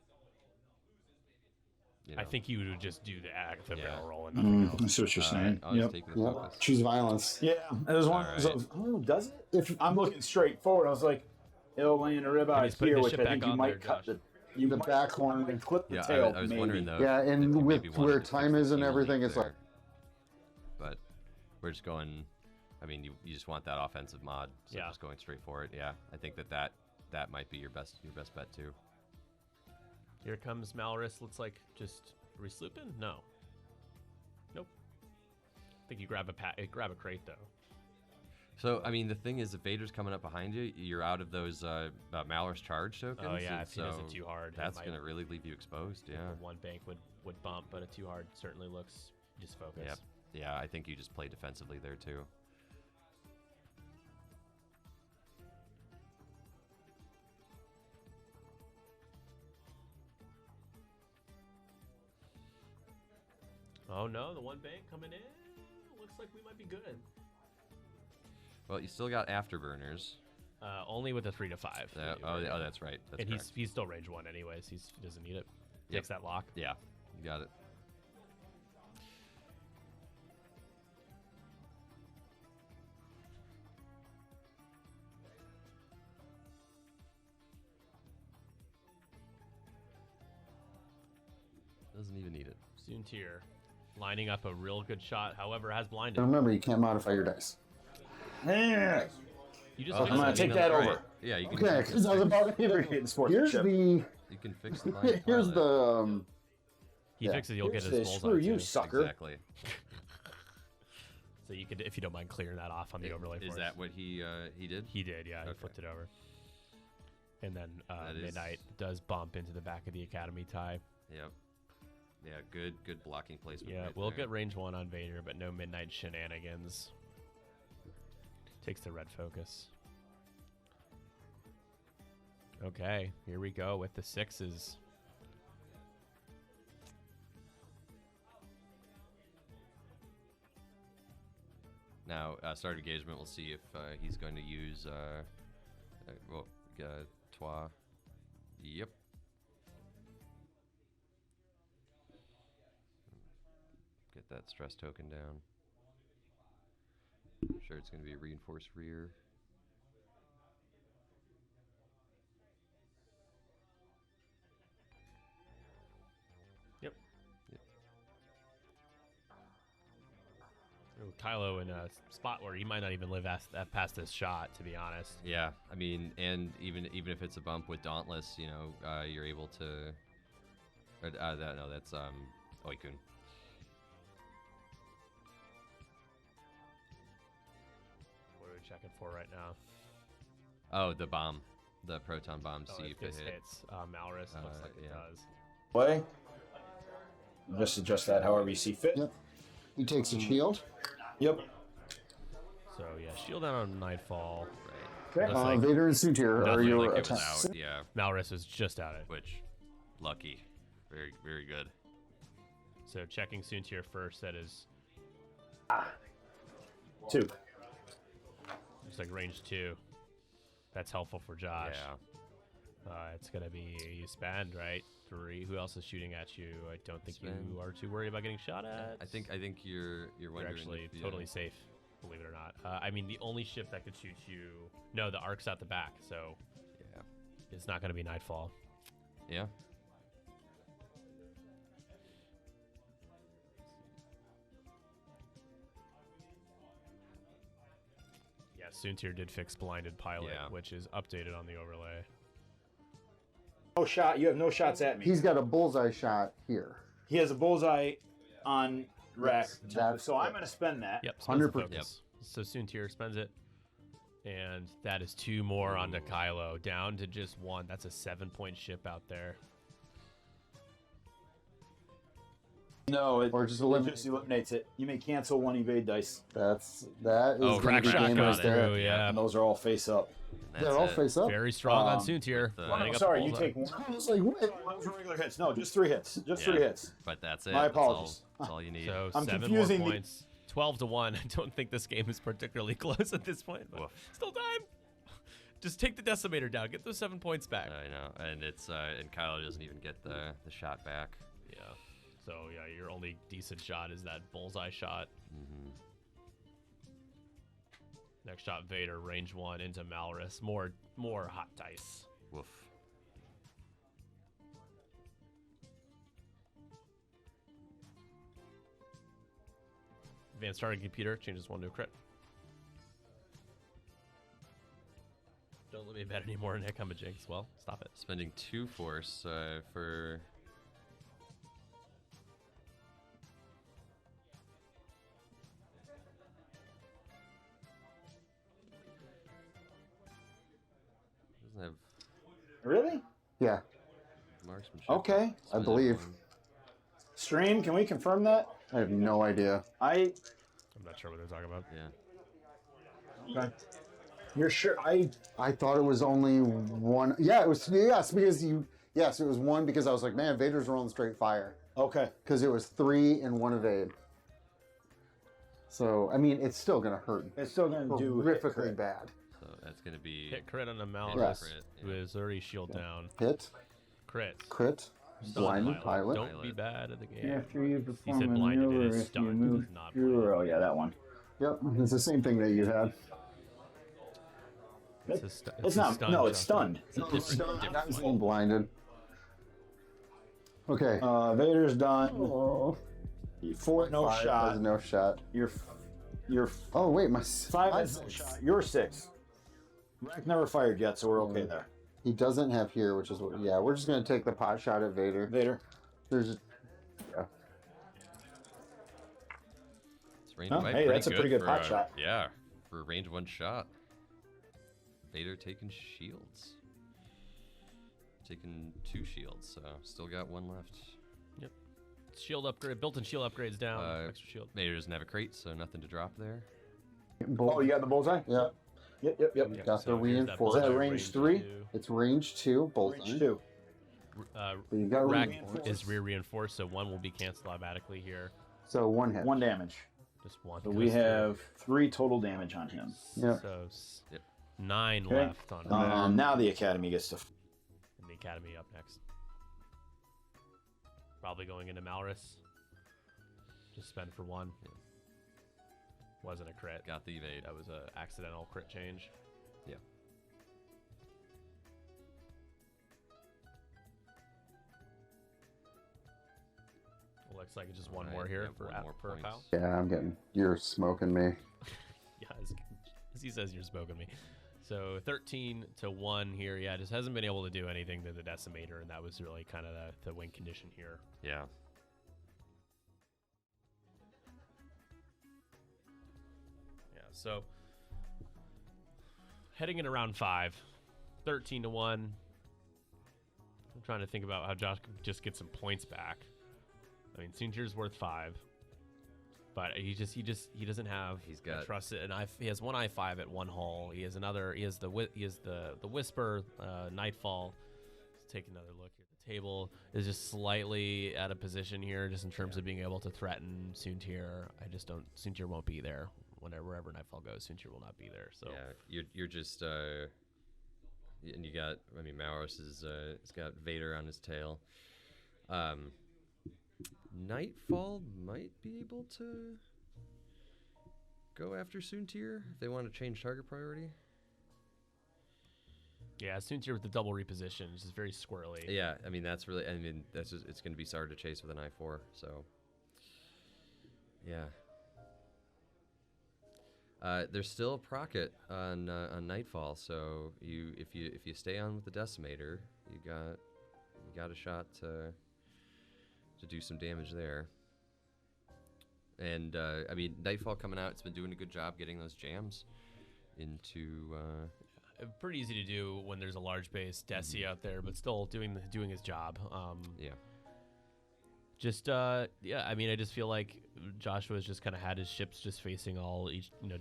You know? I think you would just do the barrel roll and nothing I else. see what you're All saying. right, I'll just Yep. take the Yep. focus. Choose violence. Yeah, it was one. All Of those, right. oh, does it? If I'm looking straight forward, I was like, it'll land a And ribeye he's putting here, the which ship I back think you on might there, cut Josh. the The back horn. and clip the Yeah, tail. I was maybe. wondering though. Yeah, if and you with maybe wanted where to fix time the is and fuel everything, leak it's like- there. But we're just going I mean, you just want that offensive mod, so Yeah. just going straight for it. Yeah, I think that might be your best bet too. Here comes Malrus. Looks like just are we slooping? No. Nope. I think you grab a crate though. So I mean, the thing is, if Vader's coming up behind you, you're out of those Malor's charge tokens. Oh yeah, and if he does it so too hard, that's gonna really leave you exposed. Yeah. One bank would bump, but a too hard certainly looks just focus. Yep. Yeah, I think you just play defensively there too. Oh no, the one bank coming in. Looks like we might be good. Well, you still got afterburners. Only with a 3 to 5. Oh, that's right. That's and correct. he's still range 1 anyways. He doesn't need it. Yep. Takes that lock. Yeah, you got it. Doesn't even need it. Soontir lining up a real good shot. However, has blinded. And remember, you can't modify your dice. Yeah. You just I'm fix gonna it. take that over. Yeah, you can. Okay, because I was about to Appreciate the Here's sportsmanship. the You can fix the blind here's pilot. the He yeah. fixes. You'll get his Here's bullseye screw you, too. sucker. Exactly. So you could, if you don't mind clearing that off on the overlay. Is for that us. what he did? He did? Yeah, he Okay. flipped it over. And then That is- Midnight does bump into the back of the Academy tie. Yep. Yeah, good blocking placement. Yeah, right we'll there. get range 1 on Vader, but no Midnight shenanigans. Takes the red focus. Okay, here we go with the 6s. Now, start engagement. We'll see if he's going to use Twa. Yep. Get that stress token down. I'm sure it's going to be a reinforced rear. Yep. Yep. Ooh, Kylo in a spot where he might not even live past this shot, to be honest. Yeah, I mean, and even if it's a bump with Dauntless, you know, you're able to. That's Oikun. What are we checking for right now? Oh, the bomb, the proton bomb. Oh, See if if it this hit. hits Malrus, looks like it yeah. does. Play. Just adjust that however you see fit. Yep. He takes a shield. Yep. So yeah, shield down on Nightfall. Right. Okay. Looks like Vader and Soontir are Definitely your like it was attacks. out. Yeah, Malrus is just out it. which lucky, very very good. So checking Soontir first. That is 2. looks like range 2. That's helpful for Josh. Yeah. It's gonna be you spend right 3. Who else is shooting at you? I don't think Spend. you are too worried about getting shot at. I think you're you're wondering actually if, totally safe. Believe it or not. I mean, the only ship that could shoot you. No, the arc's out the back, so Yeah. it's not gonna be Nightfall. Yeah. Yeah, Soontir did fix blinded pilot, Yeah. which is updated on the overlay. No shot. You have no shots at me. He's got a bullseye shot here. He has a bullseye on rack. That's So I'm it. going to spend that. Yep, spends the 100%. focus. So Soontir spends it, and that is 2 more onto Kylo, down to just 1. That's a 7-point ship out there. No, Or just it eliminate. just eliminates it. You may cancel 1 evade dice. That is Oh, gonna Crack be shot game got right there. through, yeah. And those are all face up. That's They're all it. face up. Very strong on Um, Soontir. the- lining up sorry, the you bullseye. take 1. I was like, what? Those are regular hits. No, just 3 hits. Just Yeah. 3 hits. But that's it. My That's all- apologies. That's all you need. So I'm 7 more confusing the- points. 12 to 1. I don't think this game is particularly close at this point, but Woof. still time. Just take the decimator down. Get those 7 points back. I know, and it's and Kylo doesn't even get the shot back. Yeah. So yeah, your only decent shot is that bullseye shot. Mm-hmm. Next shot, Vader, range 1 into Malrus. More hot dice. Woof. Advanced target computer changes 1 to a crit. bet anymore, Nick. I'm a jinx. Well, stop it. Spending 2 force for. Doesn't have Really? Yeah, marksmanship. Okay. I believe. Stream, can we confirm that? I have no idea. I'm not sure what they're talking about. Yeah. Okay. You're sure? I thought it was only one. Yeah, it was. Yes, because you. Yes, it was one because I was like, man, Vader's rolling straight fire. Okay. Because it was 3 and 1 evade. So I mean, it's still gonna hurt. It's still gonna do horrifically bad. So that's gonna be Hit crit on a Malrus, Yes. crit, who is already shield down. Hit, Crit. crit, Stun blinded pilot. Don't be bad at the game. After you He perform said a blinded, it maneuver, is if you stunned, move it is not through. blinded. Oh yeah, that one. Yep, it's the same thing that you had. It's not. No, it's stunned. I was saying blinded. Okay. Vader's done. Oh. No 5 shot. has no shot. You're Oh wait, my 5 has no shot. You're 6. Rack never fired yet, so we're okay there. He doesn't have here, which is what. Yeah, we're just gonna take the pot shot at Vader. Vader. There's. Yeah. It's range Oh, one hey, that's a pretty good for, pot shot. Yeah, for range 1 shot. Vader taking shields. Taking 2 shields, so still got 1 left. Yep. Shield upgrade, built-in shield upgrades down. Extra shield. Vader doesn't have a crate, so nothing to drop there. Oh, you got the bullseye? Yeah. Yep. Got the here's that reinforced. bullseye, Is that range 3? 2. It's range 2, bolt. Range 2. But you got Rack reinforced. is rear reinforced, so 1 will be canceled automatically here. So 1 hit. 1 damage. Just 1. So we have 3 total damage on him. Yeah. So Yep. 9 Okay. left on Now the Academy gets to. and the Academy up next. Probably going into Malrus. Just spend for 1. Wasn't a crit. Got the evade. That was a accidental crit change. Yeah. Looks like it's just 1 Alright, more here yeah, for 1 more for point. Kyle. Yeah, I'm getting. You're smoking me. Yeah, as he says, you're smoking me. So 13 to 1 here. Yeah, just hasn't been able to do anything to the Decimator, and that was really kind of the win condition here. Yeah. Yeah, so heading into round 5, 13 to 1. I'm trying to think about how Josh can just get some points back. I mean, Soontir's worth 5, but he doesn't have. He's got trust it, and he has 1 I5 at 1 hull. He has another. He has the Whisper, Nightfall. Let's take another look here. The table is just slightly out of position here, just in terms of being able to threaten Soontir. I just don't. Soontir won't be there wherever Nightfall goes. Soontir will not be there. So yeah, you're just and you got. I mean, Malrus is it's got Vader on his tail. Nightfall might be able to go after Soontir if they want to change target priority. yeah, Soontir with the double reposition is just very squirrely. Yeah, I mean that's really. I mean that's just, it's going to be hard to chase with an I4. So yeah. There's still a procket on Nightfall, so if you stay on with the Decimator, you got a shot to do some damage there. And I mean, Nightfall coming out, it's been doing a good job getting those jams into. Pretty easy to do when there's a large base Deci out there, but still doing his job. Yeah. Just yeah, I mean, I just feel like Joshua's just kind of had his ships just facing all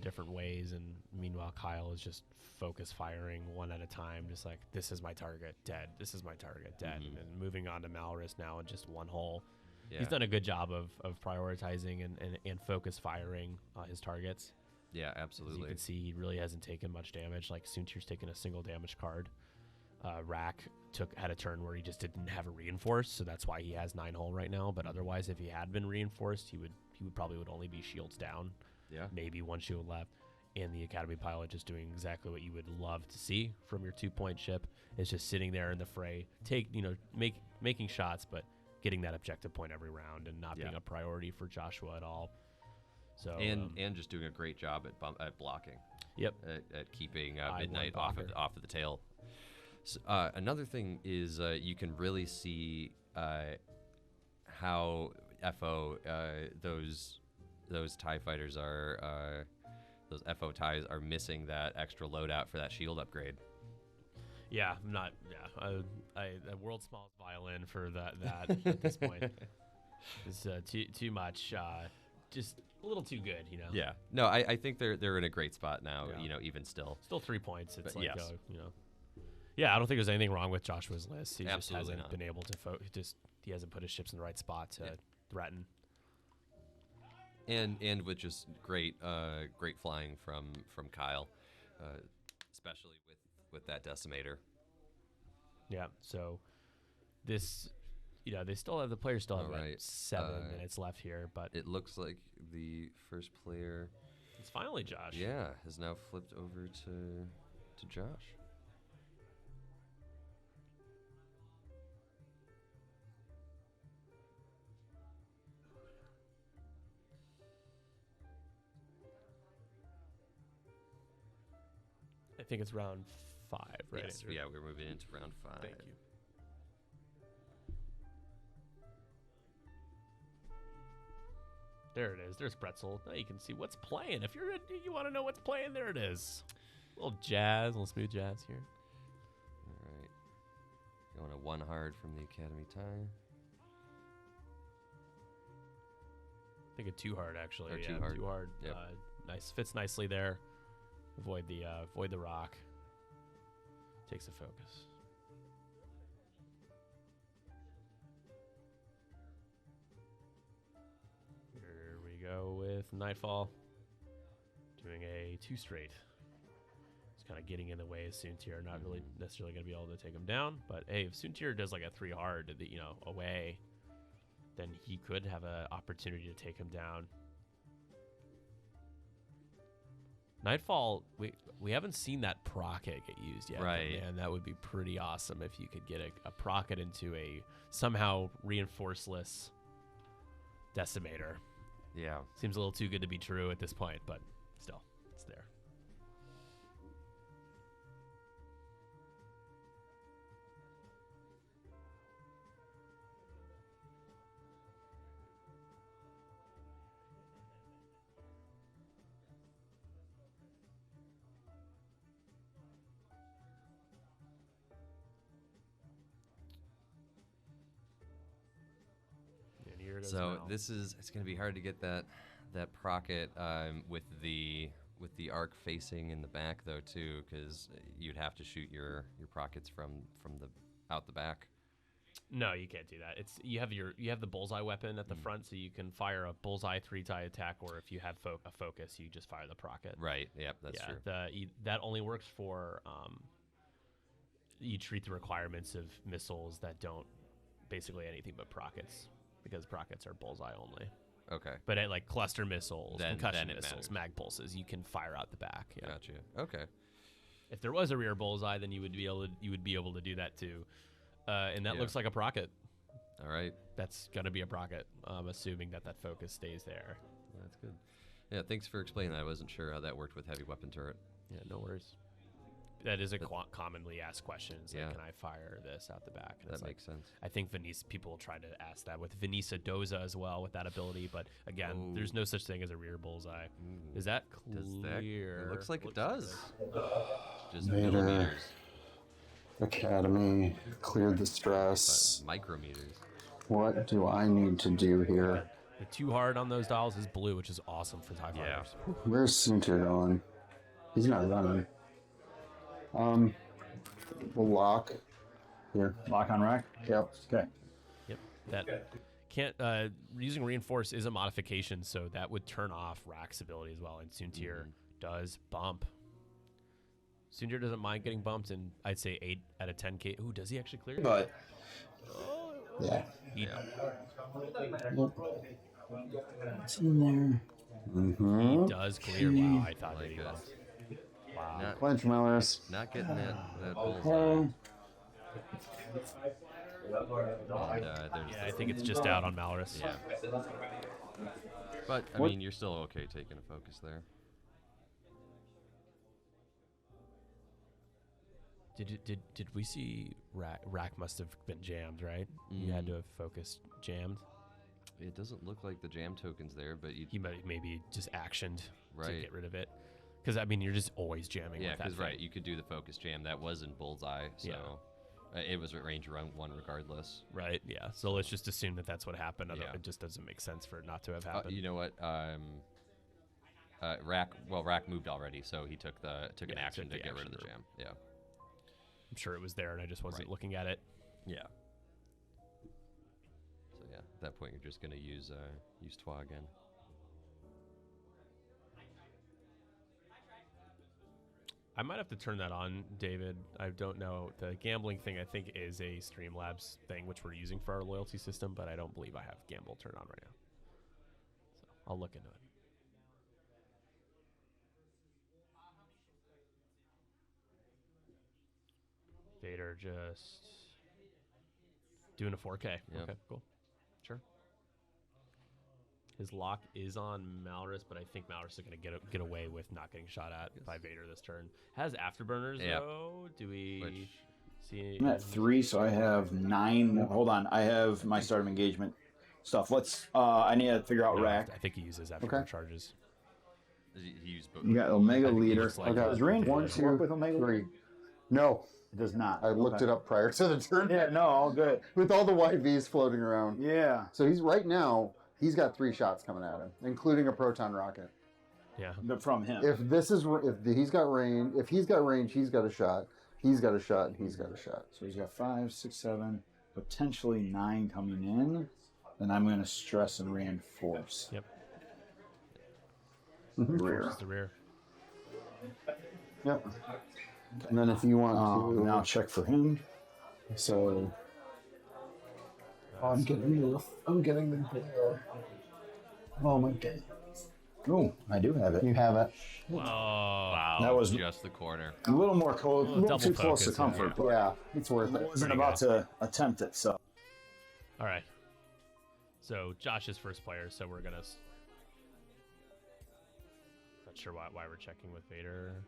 different ways, and meanwhile Kyle is just focus firing 1 at a time, just like, this is my target, dead. This is my target, dead, and moving on to Malrus now in just 1 hole. Yeah. He's done a good job of prioritizing and focus firing his targets. Yeah, As absolutely. you can see, he really hasn't taken much damage. Like Soontir's taken a single damage card. Rack had a turn where he just didn't have a reinforce, so that's why he has 9 hull right now. But otherwise, if he had been reinforced, he would probably only be shields down. Yeah. Maybe 1 shield left. And the Academy pilot just doing exactly what you would love to see from your 2-point ship, is just sitting there in the fray, making shots, but getting that objective point every round and not being a priority for Joshua at all. So And just doing a great job at blocking. Yep. At keeping I-1 Midnight blocker. off of the tail. So, another thing is you can really see how FO those TIE fighters are those FO TIEs are missing that extra loadout for that shield upgrade. Yeah, I'm not. Yeah, a world's smallest violin for that at this point. It's too much. Just a little too good, you know. Yeah. No, I think they're in a great spot now. Yeah. You know, even still. Still 3 points. It's But like yes. you know. Yeah, I don't think there's anything wrong with Joshua's list. He Absolutely just hasn't not. been able to he hasn't put his ships in the right spot to threaten. And with just great flying from Kyle, especially with that decimator. Yeah. So this, you know, the players still have All like right. 7 minutes left here, but It looks like the first player, it's finally Josh. has now flipped over to Josh. I think it's round 5, right? Yes, Andrew? yeah, we're moving into round 5. Thank you. There it is. There's Pretzel. Now you can see what's playing. If you want to know what's playing, there it is. A little jazz, a little smooth jazz here. All right. Going to 1 hard from the Academy tie. I think a 2 hard actually. Or yeah, 2 hard. 2 hard. Yep. Nice, fits nicely there. Avoid the rock. Takes a focus. Here we go with Nightfall. Doing a 2 straight. It's kind of getting in the way of Soontir. Not really necessarily going to be able to take him down. But hey, if Soontir does like a 3 hard, away, then he could have an opportunity to take him down. Nightfall, we haven't seen that procket get used yet. Right. And that would be pretty awesome if you could get a procket into a somehow reinforceless decimator. Yeah. Seems a little too good to be true at this point, but still, it's there. And here goes So Mal. it's going to be hard to get that procket with the arc facing in the back though too, because you'd have to shoot your prockets from the out the back. No, you can't do that. It's you have the bullseye weapon at the front, so you can fire a bullseye 3-tie attack, or if you have a focus, you just fire the procket. Right. Yep. That's true. That only works for you treat the requirements of missiles that don't basically anything but prockets, because prockets are bullseye only. Okay. But at like cluster missiles, concussion then it missiles, matters. mag pulses, you can fire out the back. Yeah. Gotcha. Okay. If there was a rear bullseye, then you would be able to do that too. And that Yeah. looks like a procket. All right. That's gonna be a procket, assuming that focus stays there. That's good. Yeah. Thanks for explaining that. I wasn't sure how that worked with heavy weapon turret. Yeah, no worries. That is a commonly asked question. Is like, Yeah. can I fire this out the back? And That it's like, makes sense. I think people try to ask that with Venisa Doza as well with that ability, but again, there's no such thing as a rear bullseye. Is that Does that? clear? It looks like it does. Just Vader. millimeters, Academy, cleared the but stress. micrometers. What do I need to do here? The 2 hard on those dials is blue, which is awesome for TIE Yeah. fighters. Where's Sunter going? He's not running. We'll lock. Here. Lock on rack? Yep. Okay. Yep. That can't using reinforce is a modification, so that would turn off Rack's ability as well. And Soontir does bump. Soontir doesn't mind getting bumped, and I'd say 8 out of 10K. Ooh, does he actually clear? But yeah. He, It's in there. he does clear. Wow, I thought that Like he that. bumped. Wow. Not, Clench Millers. not getting that bullseye. Okay. And, there's Yeah, I think it's just out on Malorus. Yeah. But, I What- mean, you're still okay taking a focus there. Did we see Rack must have been jammed, right? You had to have focused jammed. It doesn't look like the jam token's there, but He might maybe just actioned to Right. get rid of it. Because, I mean, you're just always jamming yeah, with that because thing. you could do the focus jam. That was in bullseye, so it was at range around 1 regardless. Right, yeah. So let's just assume that that's what happened. Yeah. It just doesn't make sense for it not to have happened. You know what? Rack moved already, so he took an action took to the get rid of action the jam. Yeah. I'm sure it was there, and I just wasn't Right. looking at it. Yeah. So yeah, at that point you're just gonna use Twa again. I might have to turn that on, David. I don't know. The gambling thing, I think, is a Streamlabs thing, which we're using for our loyalty system, but I don't believe I have Gamble turned on right now. So I'll look into it. Vader just doing a 4K. Yep. Okay, cool. Sure. His lock is on Malrus, but I think Malrus is going to get away with not getting shot at by Vader this turn. Has afterburners, Yep. though. Do we see? I'm at 3, so I have 9. Hold on, I have my start of engagement stuff. Let's. I need to figure out No, rack. I think he uses afterburn charges. He used both. You got Omega I think he Leader. looks like Okay. Does reinforce 1, 2, work with Omega 3. Leader? No, It does not. I looked it up prior to the turn. Yeah, no, all good. With all the YVs floating around. Yeah. So he's he's got 3 shots coming at him, including a proton rocket. Yeah. But from him. If he's got range, he's got a shot. He's got a shot, and he's got a shot. So he's got 5, 6, 7, potentially 9 coming in. Then I'm going to stress and reinforce. Yep. Rear. Just the rear. Yep. And then if you want to Now check for him. so I'm getting the glare. Oh my god. Oh, I do have it. You have it. Whoa. Wow, That was- just the corner. A little more close, a little double too close to focus, comfort, but Yeah, it's worth I it. wasn't Pretty about to attempt it, so. All right. So Josh is first player, so we're gonna. Not sure why we're checking with Vader.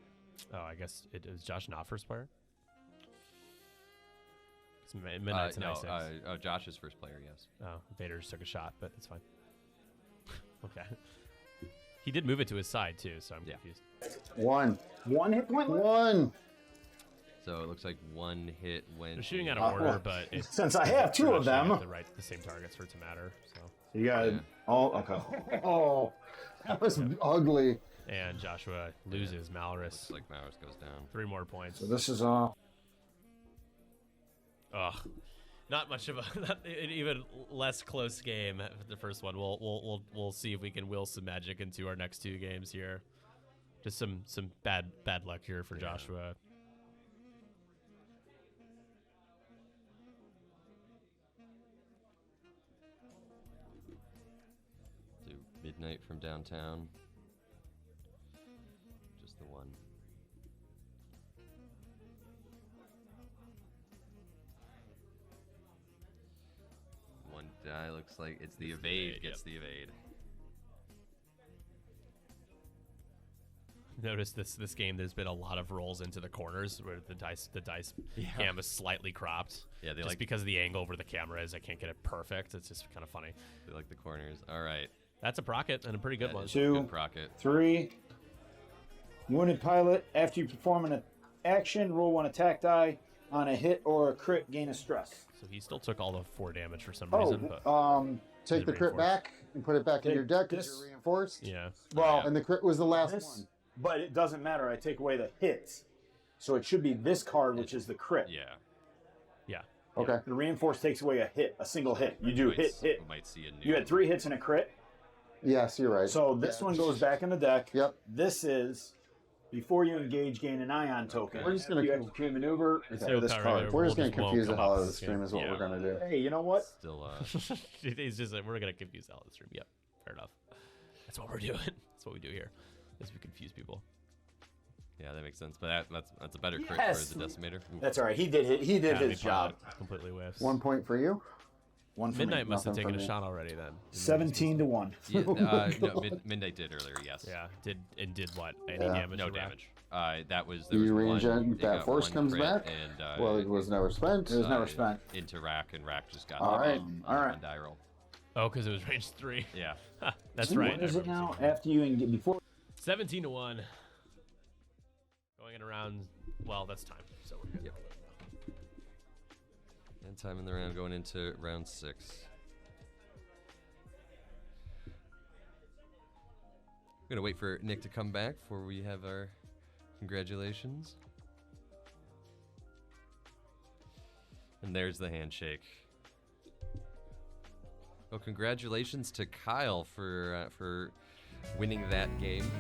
Oh, I guess it is Josh not first player. It's Midnight's an No, I6. Josh is first player. Yes. Oh, Vader just took a shot, but it's fine. Okay. He did move it to his side too, so I'm confused. 1. 1 hit point? 1. So it looks like 1 hit when They're shooting out of order, but it's Since I have 2 of them. the same targets for it to matter. So, You got Yeah. all, okay. Oh, that was ugly. and Joshua loses Malrus. looks like Mowers goes down. 3 more points. So this is all. Ugh, not much of an even less close game. The first one. We'll see if we can will some magic into our next 2 games here. Just some bad luck here for Joshua. Do midnight from downtown. Just the one. One die looks like it's the evade. evade, Gets the evade. Notice this game. There's been a lot of rolls into the corners where the dice cam is slightly cropped. Yeah, they just like because of the angle where the camera is. I can't get it perfect. It's just kind of funny. they like the corners. All right. That's a procket and a pretty good That one. is 2, good procket. 3. Wounded pilot. After you perform an action, roll 1 attack die. On a hit or a crit, gain a stress. So he still took all the 4 damage for some reason. But Take it the crit reinforced? back and put it back in Take your deck because this- you're reinforced. yeah. Well, And the crit was the last this, one. but it doesn't matter. I take away the hits. So it should be this card, which is the crit. Yeah. Yeah. Okay. The reinforce takes away a hit, a single hit. You do hit. We might see a new. You had 3 hits and a crit. Yes, you're right. So this one goes back in the deck. Yep. This is before you engage, gain an ion token. We're just gonna- you execute maneuver. It's So this power card. there. We're just We'll going to won't confuse the come hell up out of the this stream game. is what Yeah. we're going to do. Hey, you know what? Still. It's just like we're gonna confuse the hell out of the stream. Yep. Fair enough. That's what we're doing. That's what we do here. Is we confuse people. Yeah, that makes sense. But that's a better crit Yes! for the decimator. Ooh. That's all right. He did Academy his job. pilot completely whiffs. 1 point for you. 1 for Midnight me. must have Nothing taken a from me. shot already then. 17-1. Yeah, no, Midnight did earlier. Yes. Yeah. Did what? Any Yeah. damage? No to Rack? damage. That was You there was range one, in, it that got force one comes crit back. and Well, it was never spent. It was never spent. into Rack, and Rack just got All hit right, on all right. one die roll. Oh, because it was range 3. Yeah. That's So right. What is it everyone's now? seen After you engage, before 17 to 1. Going in around. Well, that's time. So we're good. Yep. And time in the round going into round 6. We're gonna wait for Nick to come back before we have our congratulations. And there's the handshake. Well, congratulations to Kyle for winning that game.